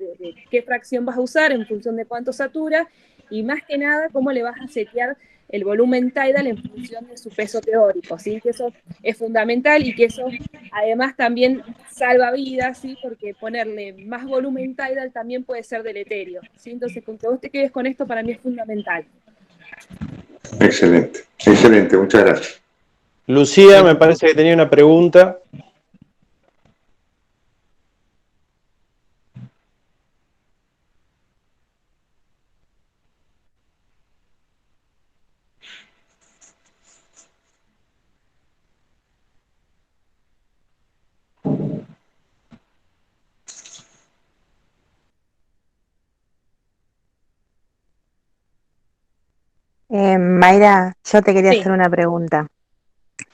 qué fracción vas a usar en función de cuánto satura y más que nada cómo le vas a setear el volumen tidal en función de su peso teórico, ¿sí? Que eso es fundamental y que eso además también salva vidas, ¿sí? Porque ponerle más volumen tidal también puede ser deleterio, ¿sí? Entonces, con que vos te quedes con esto para mí es fundamental. Excelente, excelente, muchas gracias. Lucía, me parece que tenía una pregunta. Mayra, yo te quería Sí. hacer una pregunta.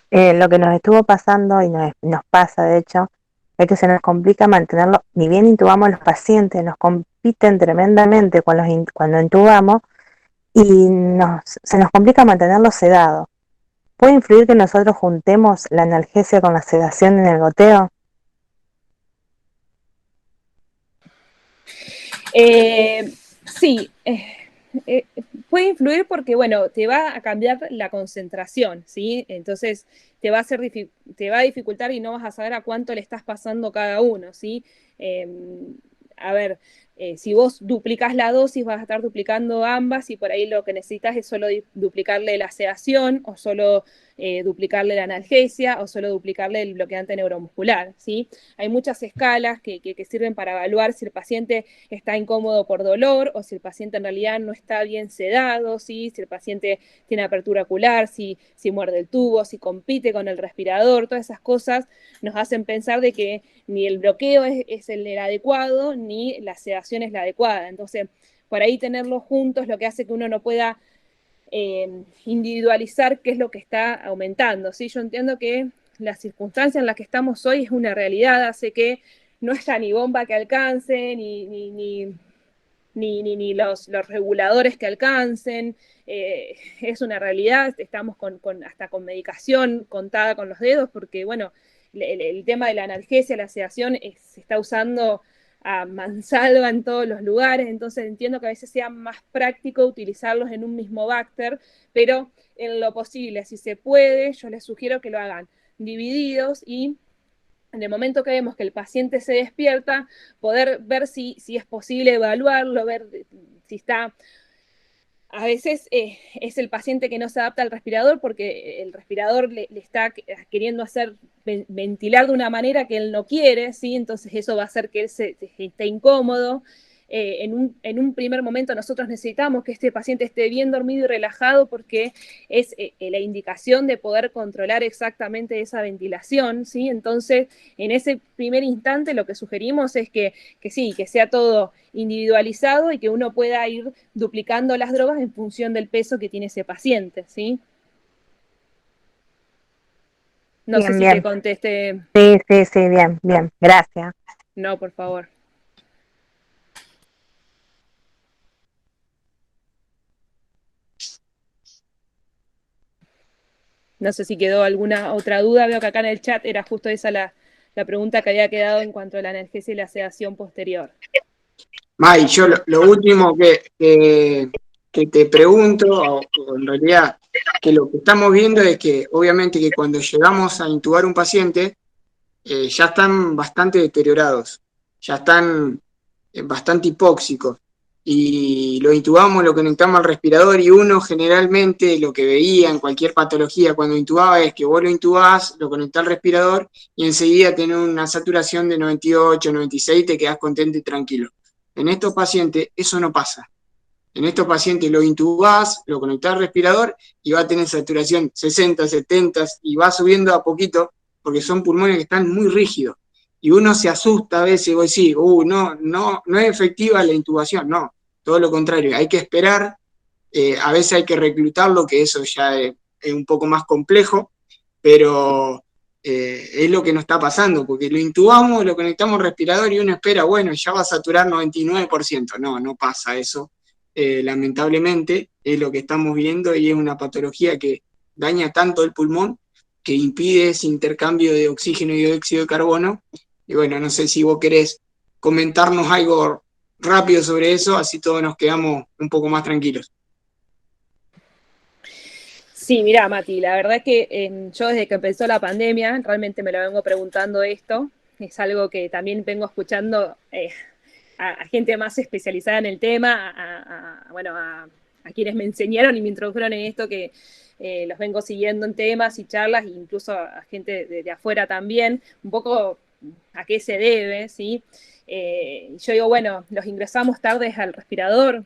Lo que nos estuvo pasando y nos pasa, de hecho, es que se nos complica mantenerlo, ni bien intubamos a los pacientes, nos compiten tremendamente cuando intubamos y se nos complica mantenerlos sedados. ¿Puede influir que nosotros juntemos la analgesia con la sedación en el goteo? Sí, puede influir porque, bueno, te va a cambiar la concentración, ¿sí? Entonces te va a dificultar y no vas a saber a cuánto le estás pasando cada uno, ¿sí? Eh, a ver, si vos duplicás la dosis, vas a estar duplicando ambas y por ahí lo que necesitas es solo duplicarle la sedación o solo duplicarle la analgesia o solo duplicarle el bloqueante neuromuscular, ¿sí? Hay muchas escalas que sirven para evaluar si el paciente está incómodo por dolor o si el paciente en realidad no está bien sedado, ¿sí? Si el paciente tiene apertura ocular, si muerde el tubo, si compite con el respirador, todas esas cosas nos hacen pensar de que ni el bloqueo es el adecuado ni la sedación es la adecuada. Entonces, por ahí tenerlos juntos lo que hace que uno no pueda individualizar qué es lo que está aumentando, ¿sí? Yo entiendo que la circunstancia en la que estamos hoy es una realidad, hace que no haya ni bomba que alcance, ni los reguladores que alcancen, es una realidad, estamos hasta con medicación contada con los dedos, porque bueno, el tema de la analgesia, la sedación, se está usando a mansalva en todos los lugares, entonces entiendo que a veces sea más práctico utilizarlos en un mismo Bacter, pero en lo posible, si se puede, yo les sugiero que lo hagan divididos y en el momento que vemos que el paciente se despierta, poder ver si es posible evaluarlo, ver si está a veces es el paciente que no se adapta al respirador porque el respirador le está queriendo hacer ventilar de una manera que él no quiere, ¿sí? Entonces eso va a hacer que él esté incómodo. En un primer momento nosotros necesitamos que este paciente esté bien dormido y relajado porque es la indicación de poder controlar exactamente esa ventilación, ¿sí? Entonces, en ese primer instante lo que sugerimos es que sí, que sea todo individualizado y que uno pueda ir duplicando las drogas en función del peso que tiene ese paciente, ¿sí? No sé Bien, si te bien. contesté. Sí, sí, sí, bien, bien. Gracias. No, por favor. No sé si quedó alguna otra duda. Veo que acá en el chat era justo esa la pregunta que había quedado en cuanto a la analgesia y la sedación posterior. May, yo lo último que te pregunto, o en realidad, que lo que estamos viendo es que obviamente que cuando llegamos a intubar un paciente, ya están bastante deteriorados, ya están bastante hipóxicos. Y lo intubamos, lo conectamos al respirador y uno generalmente lo que veía en cualquier patología cuando intubaba es que vos lo intubás, lo conectás al respirador y enseguida tenés una saturación de 98, 96 y te quedás contento y tranquilo. En estos pacientes eso no pasa. En estos pacientes lo intubás, lo conectás al respirador y va a tener saturación 60, 70 y va subiendo a poquito porque son pulmones que están muy rígidos. Y uno se asusta a veces y vos decís, no es efectiva la intubación. No, todo lo contrario, hay que esperar, a veces hay que reclutarlo, que eso ya es un poco más complejo, pero es lo que nos está pasando, porque lo intubamos, lo conectamos al respirador y uno espera, bueno, ya va a saturar 99%. No, no pasa eso. Lamentablemente es lo que estamos viendo y es una patología que daña tanto el pulmón que impide ese intercambio de oxígeno y dióxido de carbono. Y bueno, no sé si vos querés comentarnos algo rápido sobre eso, así todos nos quedamos un poco más tranquilos. Sí, mira, Mati, la verdad es que yo desde que empezó la pandemia realmente me lo vengo preguntando esto. Es algo que también vengo escuchando a gente más especializada en el tema, a quienes me enseñaron y me introdujeron en esto, que los vengo siguiendo en temas y charlas, incluso a gente de afuera también, un poco a qué se debe, ¿sí? Yo digo, bueno, los ingresamos tarde al respirador,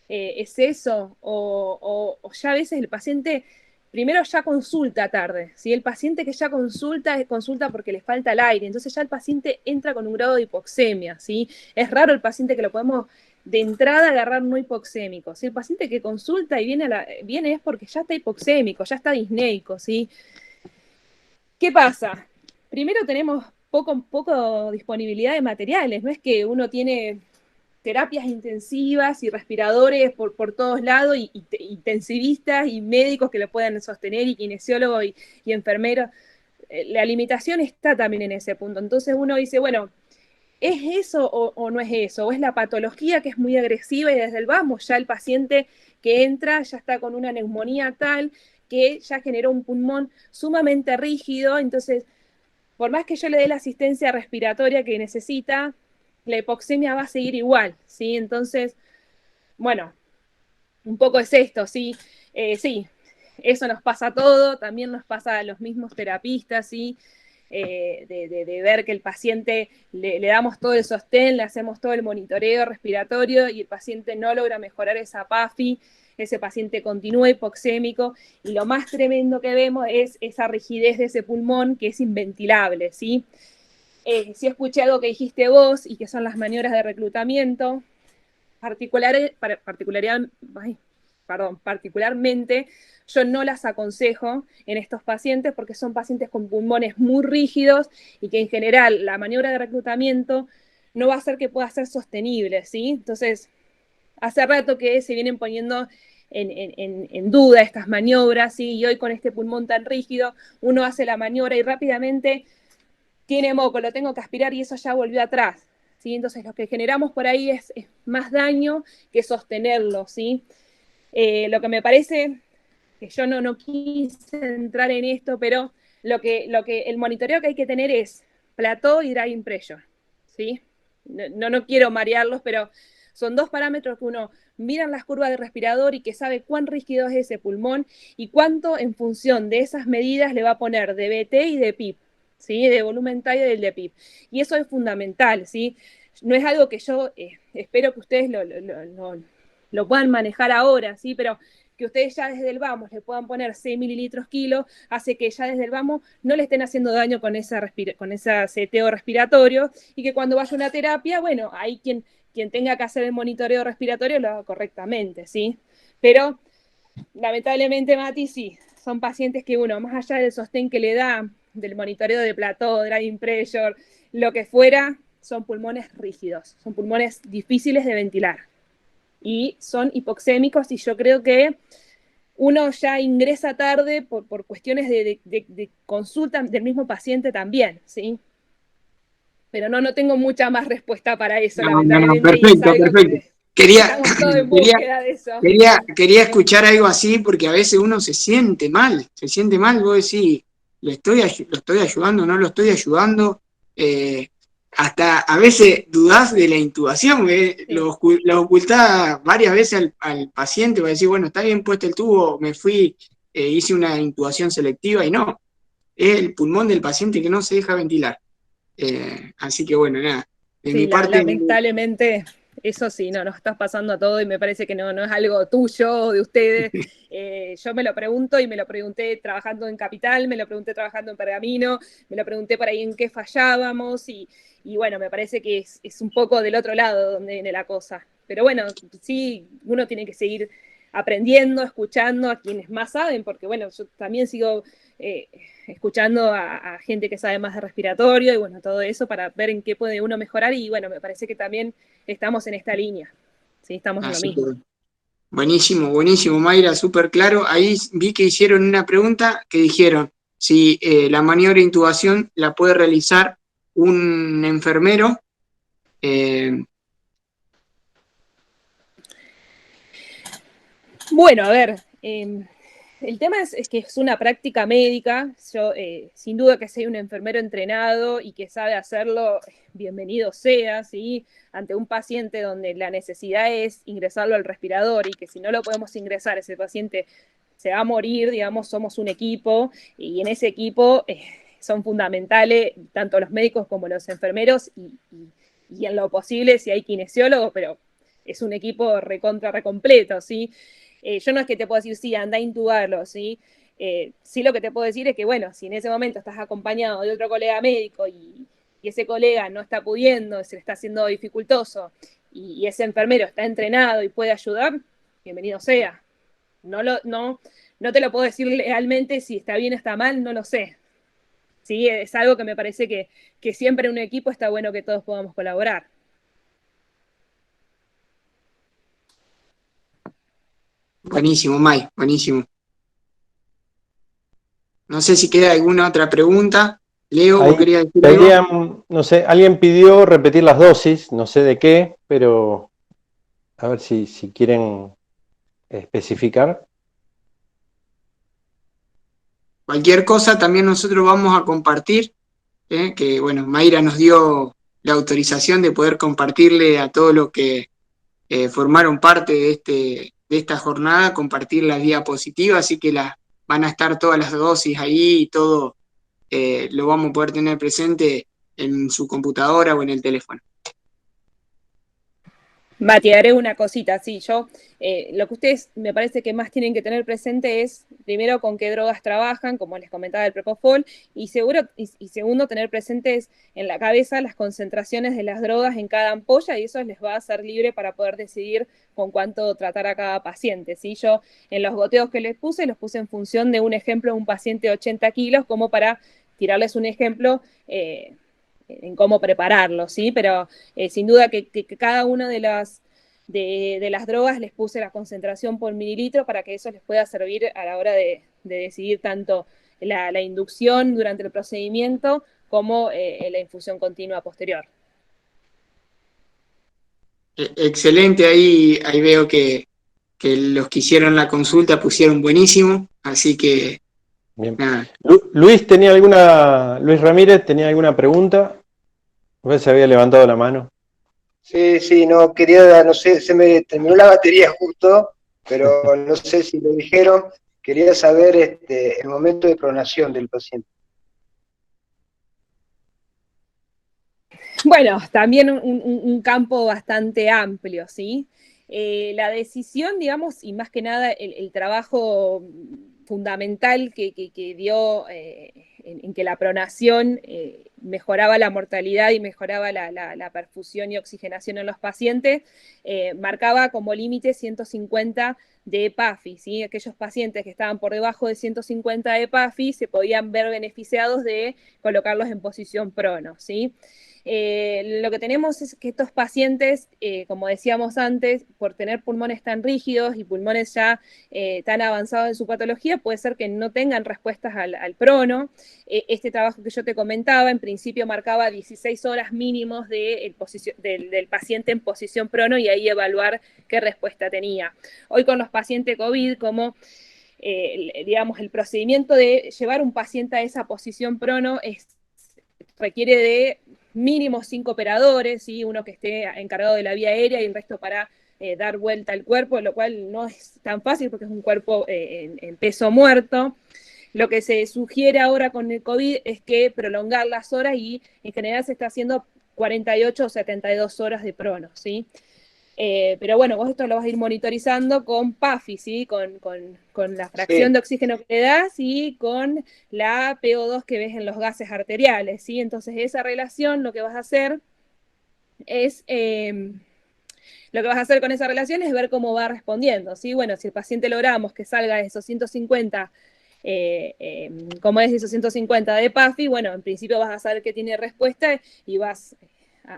es eso, o ya a veces el paciente primero ya consulta tarde, ¿sí? El paciente que ya consulta porque le falta el aire, entonces ya el paciente entra con un grado de hipoxemia, ¿sí? Es raro el paciente que lo podemos de entrada agarrar no hipoxémico, ¿sí? El paciente que consulta y viene es porque ya está hipoxémico, ya está disneico, ¿sí? ¿Qué pasa? Primero tenemos poco disponibilidad de materiales, no es que uno tiene terapias intensivas y respiradores por todos lados, y intensivistas y médicos que lo puedan sostener, y kinesiólogos y enfermeros. La limitación está también en ese punto. Entonces uno dice, bueno, ¿es eso o no es eso? ¿O es la patología que es muy agresiva y desde el vamos ya el paciente que entra ya está con una neumonía tal que ya generó un pulmón sumamente rígido? Entonces, por más que yo le dé la asistencia respiratoria que necesita, la hipoxemia va a seguir igual, ¿sí? Entonces, bueno, un poco es esto, ¿sí? Sí, eso nos pasa a todo, también nos pasa a los mismos terapistas, ¿sí? De ver que el paciente le damos todo el sostén, le hacemos todo el monitoreo respiratorio y el paciente no logra mejorar esa PAFI, ese paciente continúa hipoxémico y lo más tremendo que vemos es esa rigidez de ese pulmón que es inventilable, ¿sí? Sí escuché algo que dijiste vos y que son las maniobras de reclutamiento, particularmente yo no las aconsejo en estos pacientes porque son pacientes con pulmones muy rígidos y que en general la maniobra de reclutamiento no va a hacer que pueda ser sostenible, ¿sí? Entonces, hace rato que se vienen poniendo en duda estas maniobras, ¿sí? Y hoy con este pulmón tan rígido, uno hace la maniobra y rápidamente tiene moco, lo tengo que aspirar y eso ya volvió atrás, ¿sí? Entonces lo que generamos por ahí es más daño que sostenerlo, ¿sí? Lo que me parece, que yo no quise entrar en esto, pero el monitoreo que hay que tener es plató y driving pressure, ¿sí? No quiero marearlos, pero Son dos parámetros que uno mira en las curvas de respirador y que sabe cuán rígido es ese pulmón y cuánto en función de esas medidas le va a poner de BT y de PIP, ¿sí? De volumen tallo y del de PIP. Y eso es fundamental, ¿sí? No es algo que yo espero que ustedes lo puedan manejar ahora, ¿sí? Pero que ustedes ya desde el vamos le puedan poner 6 mililitros kilo, hace que ya desde el vamos no le estén haciendo daño con ese seteo respiratorio, y que cuando vaya a una terapia, bueno, hay quien tenga que hacer el monitoreo respiratorio lo haga correctamente, ¿sí? Pero lamentablemente, Mati, sí, son pacientes que uno, más allá del sostén que le da, del monitoreo de plató, driving pressure, lo que fuera, son pulmones rígidos, son pulmones difíciles de ventilar y son hipoxémicos, y yo creo que uno ya ingresa tarde por cuestiones de consulta del mismo paciente también, ¿sí? Pero no tengo mucha más respuesta para eso, No, lamentablemente, y es perfecto, algo perfecto. que Quería, estamos todos en quería, búsqueda de eso. quería escuchar algo así porque a veces uno se siente mal, vos decís, lo estoy ayudando, no lo estoy ayudando, hasta a veces dudás de la intubación, Sí. lo ocultás varias veces al paciente, va a decir, bueno, está bien puesto el tubo, me fui, hice una intubación selectiva y no, es el pulmón del paciente que no se deja ventilar. Así que bueno, nada, de Sí, mi parte... lamentablemente, eso sí, no, nos estás pasando a todo y me parece que no es algo tuyo o de ustedes. Yo me lo pregunto y me lo pregunté trabajando en Capital, me lo pregunté trabajando en Pergamino, me lo pregunté por ahí en qué fallábamos y bueno, me parece que es un poco del otro lado donde viene la cosa. Pero bueno, sí, uno tiene que seguir aprendiendo, escuchando a quienes más saben, porque bueno, yo también sigo escuchando a gente que sabe más de respiratorio y bueno, todo eso para ver en qué puede uno mejorar, y bueno, me parece que también estamos en esta línea, ¿sí? Estamos en lo mismo. Buenísimo, buenísimo, Mayra, súper claro. Ahí vi que hicieron una pregunta que dijeron si la maniobra de intubación la puede realizar un enfermero. Bueno, a ver, el tema es que es una práctica médica. Yo, sin duda que si hay un enfermero entrenado y que sabe hacerlo, bienvenido sea, ¿sí? Ante un paciente donde la necesidad es ingresarlo al respirador y que si no lo podemos ingresar, ese paciente se va a morir, digamos, somos un equipo y en ese equipo son fundamentales tanto los médicos como los enfermeros y en lo posible si hay kinesiólogos, pero es un equipo recontra completo, ¿sí? Yo no es que te puedo decir, sí, anda a intubarlo, ¿sí? Sí, lo que te puedo decir es que, bueno, si en ese momento estás acompañado de otro colega médico y ese colega no está pudiendo, se le está haciendo dificultoso y ese enfermero está entrenado y puede ayudar, bienvenido sea. No te lo puedo decir realmente si está bien o está mal, no lo sé. Sí, es algo que me parece que siempre en un equipo está bueno que todos podamos colaborar. Buenísimo, May, buenísimo. No sé si queda alguna otra pregunta. Leo, ¿vos querías decir algo? No sé, alguien pidió repetir las dosis, no sé de qué, pero a ver si quieren especificar. Cualquier cosa también nosotros vamos a compartir, que bueno, Mayra nos dio la autorización de poder compartirle a todos los que formaron parte de esta jornada, compartir las diapositivas, así que van a estar todas las dosis ahí y todo lo vamos a poder tener presente en su computadora o en el teléfono. Mati, haré una cosita, sí, yo lo que ustedes me parece que más tienen que tener presente es, primero, con qué drogas trabajan, como les comentaba el Propofol, y segundo, tener presentes en la cabeza las concentraciones de las drogas en cada ampolla, y eso les va a hacer libre para poder decidir con cuánto tratar a cada paciente, ¿sí? Yo en los goteos que les puse, los puse en función de un ejemplo de un paciente de 80 kilos, como para tirarles un ejemplo en cómo prepararlo, ¿sí? Pero sin duda que cada una de las drogas les puse la concentración por mililitro para que eso les pueda servir a la hora de decidir tanto la inducción durante el procedimiento como la infusión continua posterior. Excelente, ahí veo que los que hicieron la consulta pusieron buenísimo, así que bien. Nada. Luis Ramírez tenía alguna pregunta. A ver si había levantado la mano. Sí, no, quería, no sé, se me terminó la batería justo, pero no sé si lo dijeron, quería saber el momento de pronación del paciente. Bueno, también un campo bastante amplio, ¿sí? La decisión, digamos, y más que nada el trabajo fundamental que dio en que la pronación mejoraba la mortalidad y mejoraba la perfusión y oxigenación en los pacientes, marcaba como límite 150 de EPAFI, ¿sí? Aquellos pacientes que estaban por debajo de 150 de EPAFI se podían ver beneficiados de colocarlos en posición prono, ¿sí? Lo que tenemos es que estos pacientes, como decíamos antes, por tener pulmones tan rígidos y pulmones ya tan avanzados en su patología, puede ser que no tengan respuestas al prono. Este trabajo que yo te comentaba, en principio marcaba 16 horas mínimos del paciente en posición prono y ahí evaluar qué respuesta tenía. Hoy con los pacientes COVID, como digamos, el procedimiento de llevar un paciente a esa posición prono requiere de mínimo 5 operadores, ¿sí? Uno que esté encargado de la vía aérea y el resto para dar vuelta al cuerpo, lo cual no es tan fácil porque es un cuerpo en peso muerto. Lo que se sugiere ahora con el COVID es que prolongar las horas y en general se está haciendo 48 o 72 horas de prono, ¿sí? Pero bueno, vos esto lo vas a ir monitorizando con PAFI, ¿sí? Con la fracción de oxígeno que le das y con la PO2 que ves en los gases arteriales, ¿sí? Entonces esa relación lo que vas a hacer es... lo que vas a hacer con esa relación es ver cómo va respondiendo, ¿sí? Bueno, si el paciente logramos que salga de esos 150 como es esos 150 de PAFI, bueno, en principio vas a saber que tiene respuesta y vas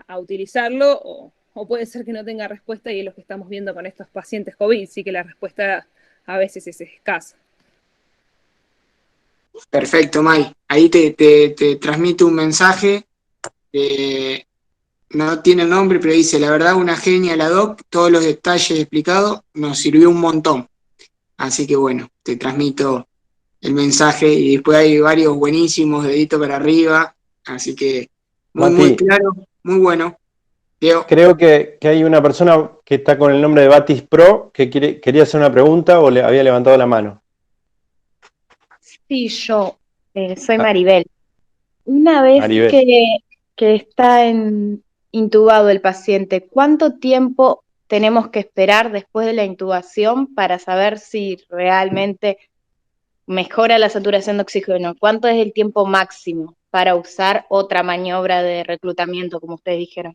a utilizarlo, o puede ser que no tenga respuesta y es lo que estamos viendo con estos pacientes COVID, sí que la respuesta a veces es escasa. Perfecto, May. Ahí te transmito un mensaje. No tiene el nombre, pero dice, la verdad, una genia la doc, todos los detalles explicados, nos sirvió un montón. Así que bueno, te transmito el mensaje y después hay varios buenísimos, dedito para arriba, así que muy Mati, claro, muy bueno. Diego. creo que hay una persona que está con el nombre de Batis Pro que quería hacer una pregunta o le había levantado la mano. Sí, yo soy Ah, Maribel. Una vez Maribel. que está intubado el paciente, ¿cuánto tiempo tenemos que esperar después de la intubación para saber si realmente mejora la saturación de oxígeno? ¿Cuánto es el tiempo máximo para usar otra maniobra de reclutamiento, como ustedes dijeron?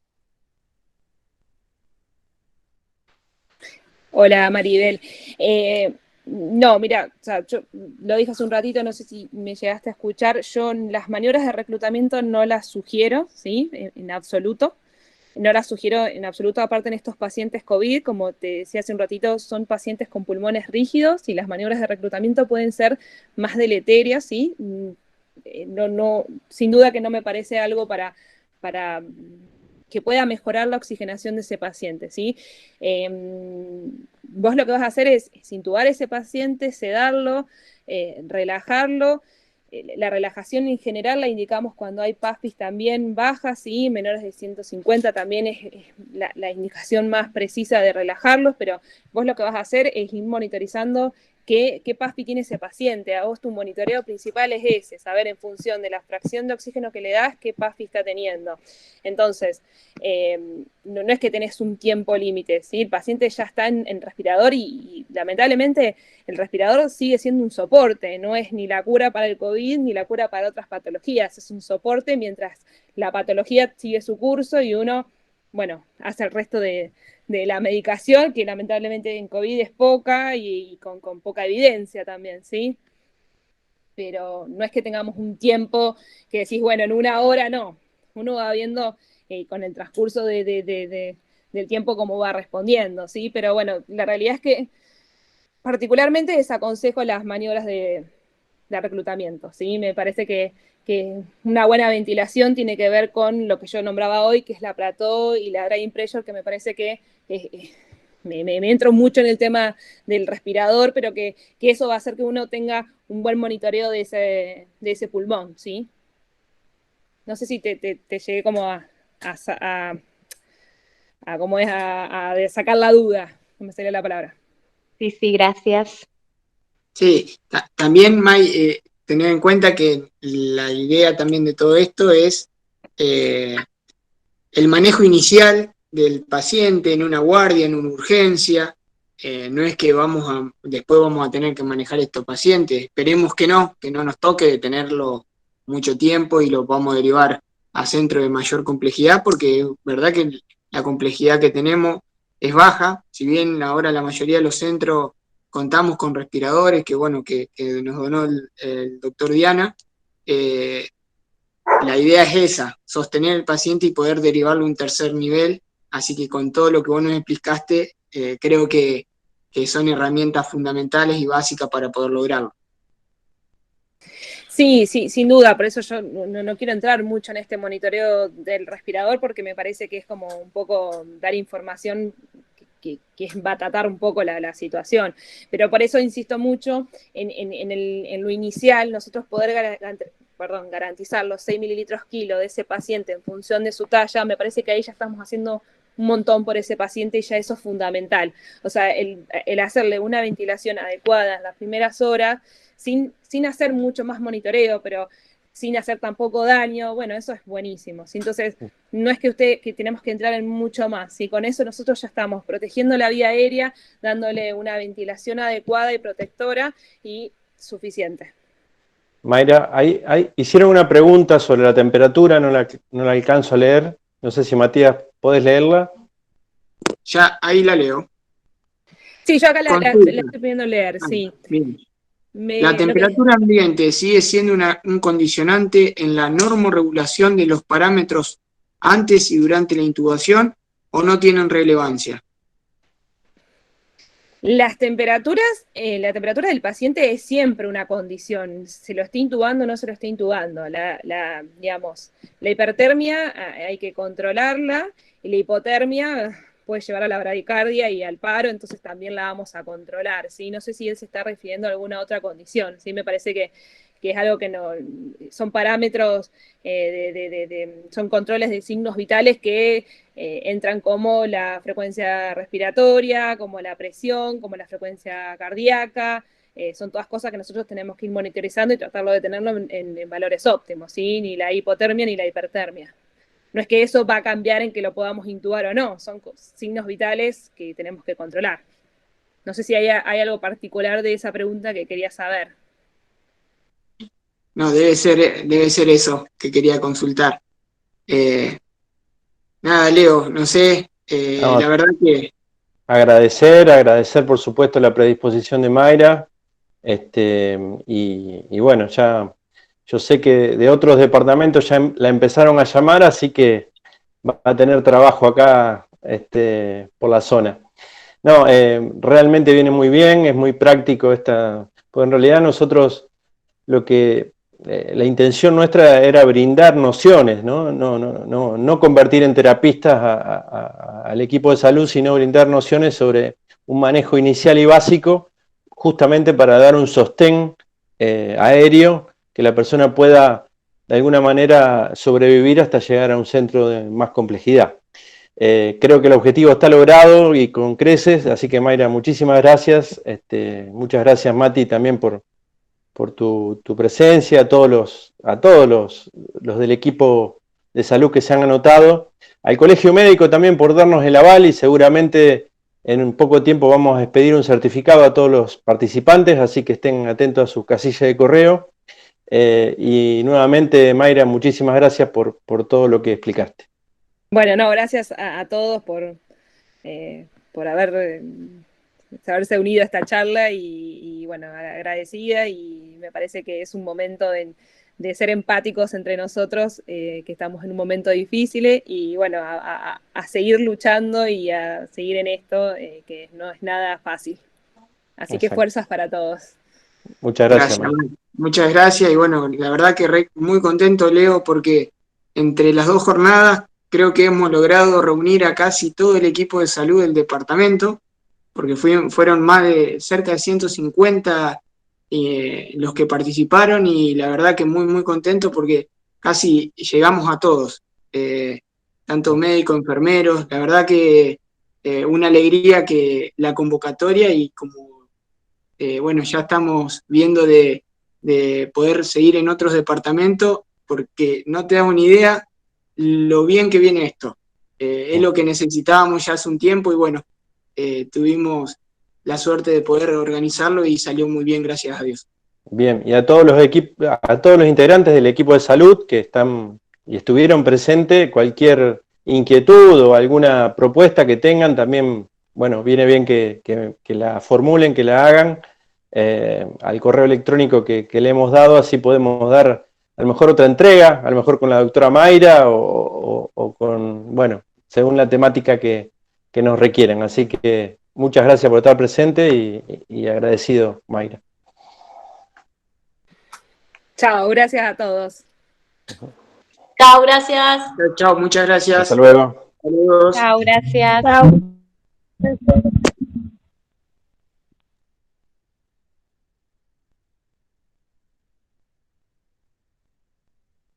Hola Maribel. No, mira, o sea, yo lo dije hace un ratito, no sé si me llegaste a escuchar, yo las maniobras de reclutamiento no las sugiero, ¿sí? En absoluto. No las sugiero en absoluto, aparte en estos pacientes COVID, como te decía hace un ratito, son pacientes con pulmones rígidos y las maniobras de reclutamiento pueden ser más deleterias, ¿sí? Sin duda que no me parece algo para que pueda mejorar la oxigenación de ese paciente, ¿sí? Vos lo que vas a hacer es intubar a ese paciente, sedarlo, relajarlo. La relajación en general la indicamos cuando hay PAFIs también bajas, ¿sí? Menores de 150 también es la indicación más precisa de relajarlos, pero vos lo que vas a hacer es ir monitorizando qué PAFI tiene ese paciente. A vos tu monitoreo principal es ese, saber en función de la fracción de oxígeno que le das qué PAFI está teniendo. Entonces, no es que tenés un tiempo límite, ¿sí? El paciente ya está en respirador y lamentablemente el respirador sigue siendo un soporte, no es ni la cura para el COVID ni la cura para otras patologías, es un soporte mientras la patología sigue su curso y uno, bueno, hace el resto de la medicación, que lamentablemente en COVID es poca y con poca evidencia también, ¿sí? Pero no es que tengamos un tiempo que decís, bueno, en una hora no, uno va viendo con el transcurso del tiempo cómo va respondiendo, ¿sí? Pero bueno, la realidad es que particularmente desaconsejo las maniobras de reclutamiento, ¿sí? Me parece que una buena ventilación tiene que ver con lo que yo nombraba hoy, que es la plató y la drain pressure, que me parece que me entro mucho en el tema del respirador, pero que eso va a hacer que uno tenga un buen monitoreo de ese pulmón, ¿sí? No sé si te llegué como a cómo es, de sacar la duda, no me salió la palabra. Sí, gracias. Sí, también, May, tener en cuenta que la idea también de todo esto es el manejo inicial del paciente en una guardia, en una urgencia. No es que después vamos a tener que manejar estos pacientes. Esperemos que no nos toque tenerlo mucho tiempo y lo podamos derivar a centros de mayor complejidad, porque es verdad que la complejidad que tenemos es baja. Si bien ahora la mayoría de los centros contamos con respiradores, que bueno, que nos donó el doctor Diana, la idea es esa, sostener al paciente y poder derivarlo a un tercer nivel, así que con todo lo que vos nos explicaste, creo que son herramientas fundamentales y básicas para poder lograrlo. Sí, sin duda, por eso yo no quiero entrar mucho en este monitoreo del respirador, porque me parece que es como un poco dar información que es batatar un poco la situación. Pero por eso insisto mucho en lo inicial, nosotros poder garantizar los 6 mililitros kilo de ese paciente en función de su talla. Me parece que ahí ya estamos haciendo un montón por ese paciente y ya eso es fundamental. O sea, el hacerle una ventilación adecuada en las primeras horas, sin hacer mucho más monitoreo, pero sin hacer tampoco daño, bueno, eso es buenísimo. Entonces, no es que tenemos que entrar en mucho más, ¿sí? Con eso nosotros ya estamos protegiendo la vía aérea, dándole una ventilación adecuada y protectora y suficiente. Mayra, hicieron una pregunta sobre la temperatura, no la alcanzo a leer. No sé si Matías, ¿podés leerla? Ya, ahí la leo. Sí, yo acá la estoy pidiendo leer, sí. Bien. La temperatura ambiente sigue siendo un condicionante en la normorregulación de los parámetros antes y durante la intubación, ¿o no tienen relevancia? Las temperaturas, la temperatura del paciente es siempre una condición, se lo esté intubando o no se lo esté intubando. Digamos, la hipertermia hay que controlarla y la hipotermia puede llevar a la bradicardia y al paro, entonces también la vamos a controlar, ¿sí? No sé si él se está refiriendo a alguna otra condición, ¿sí? Me parece que es algo que no, son parámetros, son controles de signos vitales que entran como la frecuencia respiratoria, como la presión, como la frecuencia cardíaca, son todas cosas que nosotros tenemos que ir monitorizando y tratarlo de tenerlo en valores óptimos, ¿sí? Ni la hipotermia ni la hipertermia. No es que eso va a cambiar en que lo podamos intubar o no, son signos vitales que tenemos que controlar. No sé si hay algo particular de esa pregunta que quería saber. No, debe ser eso que quería consultar. Nada, Leo, no sé, No, la verdad que... Agradecer por supuesto la predisposición de Mayra, y bueno, ya yo sé que de otros departamentos ya la empezaron a llamar, así que va a tener trabajo acá por la zona. No, realmente viene muy bien, es muy práctico pues en realidad nosotros la intención nuestra era brindar nociones, no convertir en terapistas al equipo de salud, sino brindar nociones sobre un manejo inicial y básico, justamente para dar un sostén aéreo, que la persona pueda de alguna manera sobrevivir hasta llegar a un centro de más complejidad. Creo que el objetivo está logrado y con creces, así que Mayra, muchísimas gracias. Muchas gracias, Mati, también por tu presencia, a todos los del equipo de salud que se han anotado, al Colegio Médico también por darnos el aval, y seguramente en un poco tiempo vamos a expedir un certificado a todos los participantes, así que estén atentos a su casilla de correo. Y nuevamente, Mayra, muchísimas gracias por todo lo que explicaste. Bueno, no, gracias a todos por haberse unido a esta charla y bueno, agradecida, y me parece que es un momento de ser empáticos entre nosotros, que estamos en un momento difícil, y bueno, a seguir luchando y a seguir en esto, que no es nada fácil. Así que fuerzas para todos. Muchas gracias. Muchas gracias, y bueno, la verdad que muy contento, Leo, porque entre las dos jornadas creo que hemos logrado reunir a casi todo el equipo de salud del departamento, porque fueron más de cerca de 150 los que participaron, y la verdad que muy, muy contento porque casi llegamos a todos. tanto médicos, enfermeros. La verdad que una alegría que la convocatoria y como, bueno, ya estamos viendo de poder seguir en otros departamentos, porque no te das una idea lo bien que viene esto. Es lo que necesitábamos ya hace un tiempo y bueno, tuvimos la suerte de poder organizarlo y salió muy bien, gracias a Dios. Bien, y a todos los integrantes del equipo de salud que están y estuvieron presentes, cualquier inquietud o alguna propuesta que tengan, también, bueno, viene bien que la formulen, que la hagan al correo electrónico que le hemos dado, así podemos dar a lo mejor otra entrega, a lo mejor con la doctora Mayra o con, bueno, según la temática que nos requieren. Así que muchas gracias por estar presente y agradecido, Mayra. Chao, gracias a todos. Chao, gracias. Chao, muchas gracias. Hasta luego. Saludos. Chao, gracias. Chao.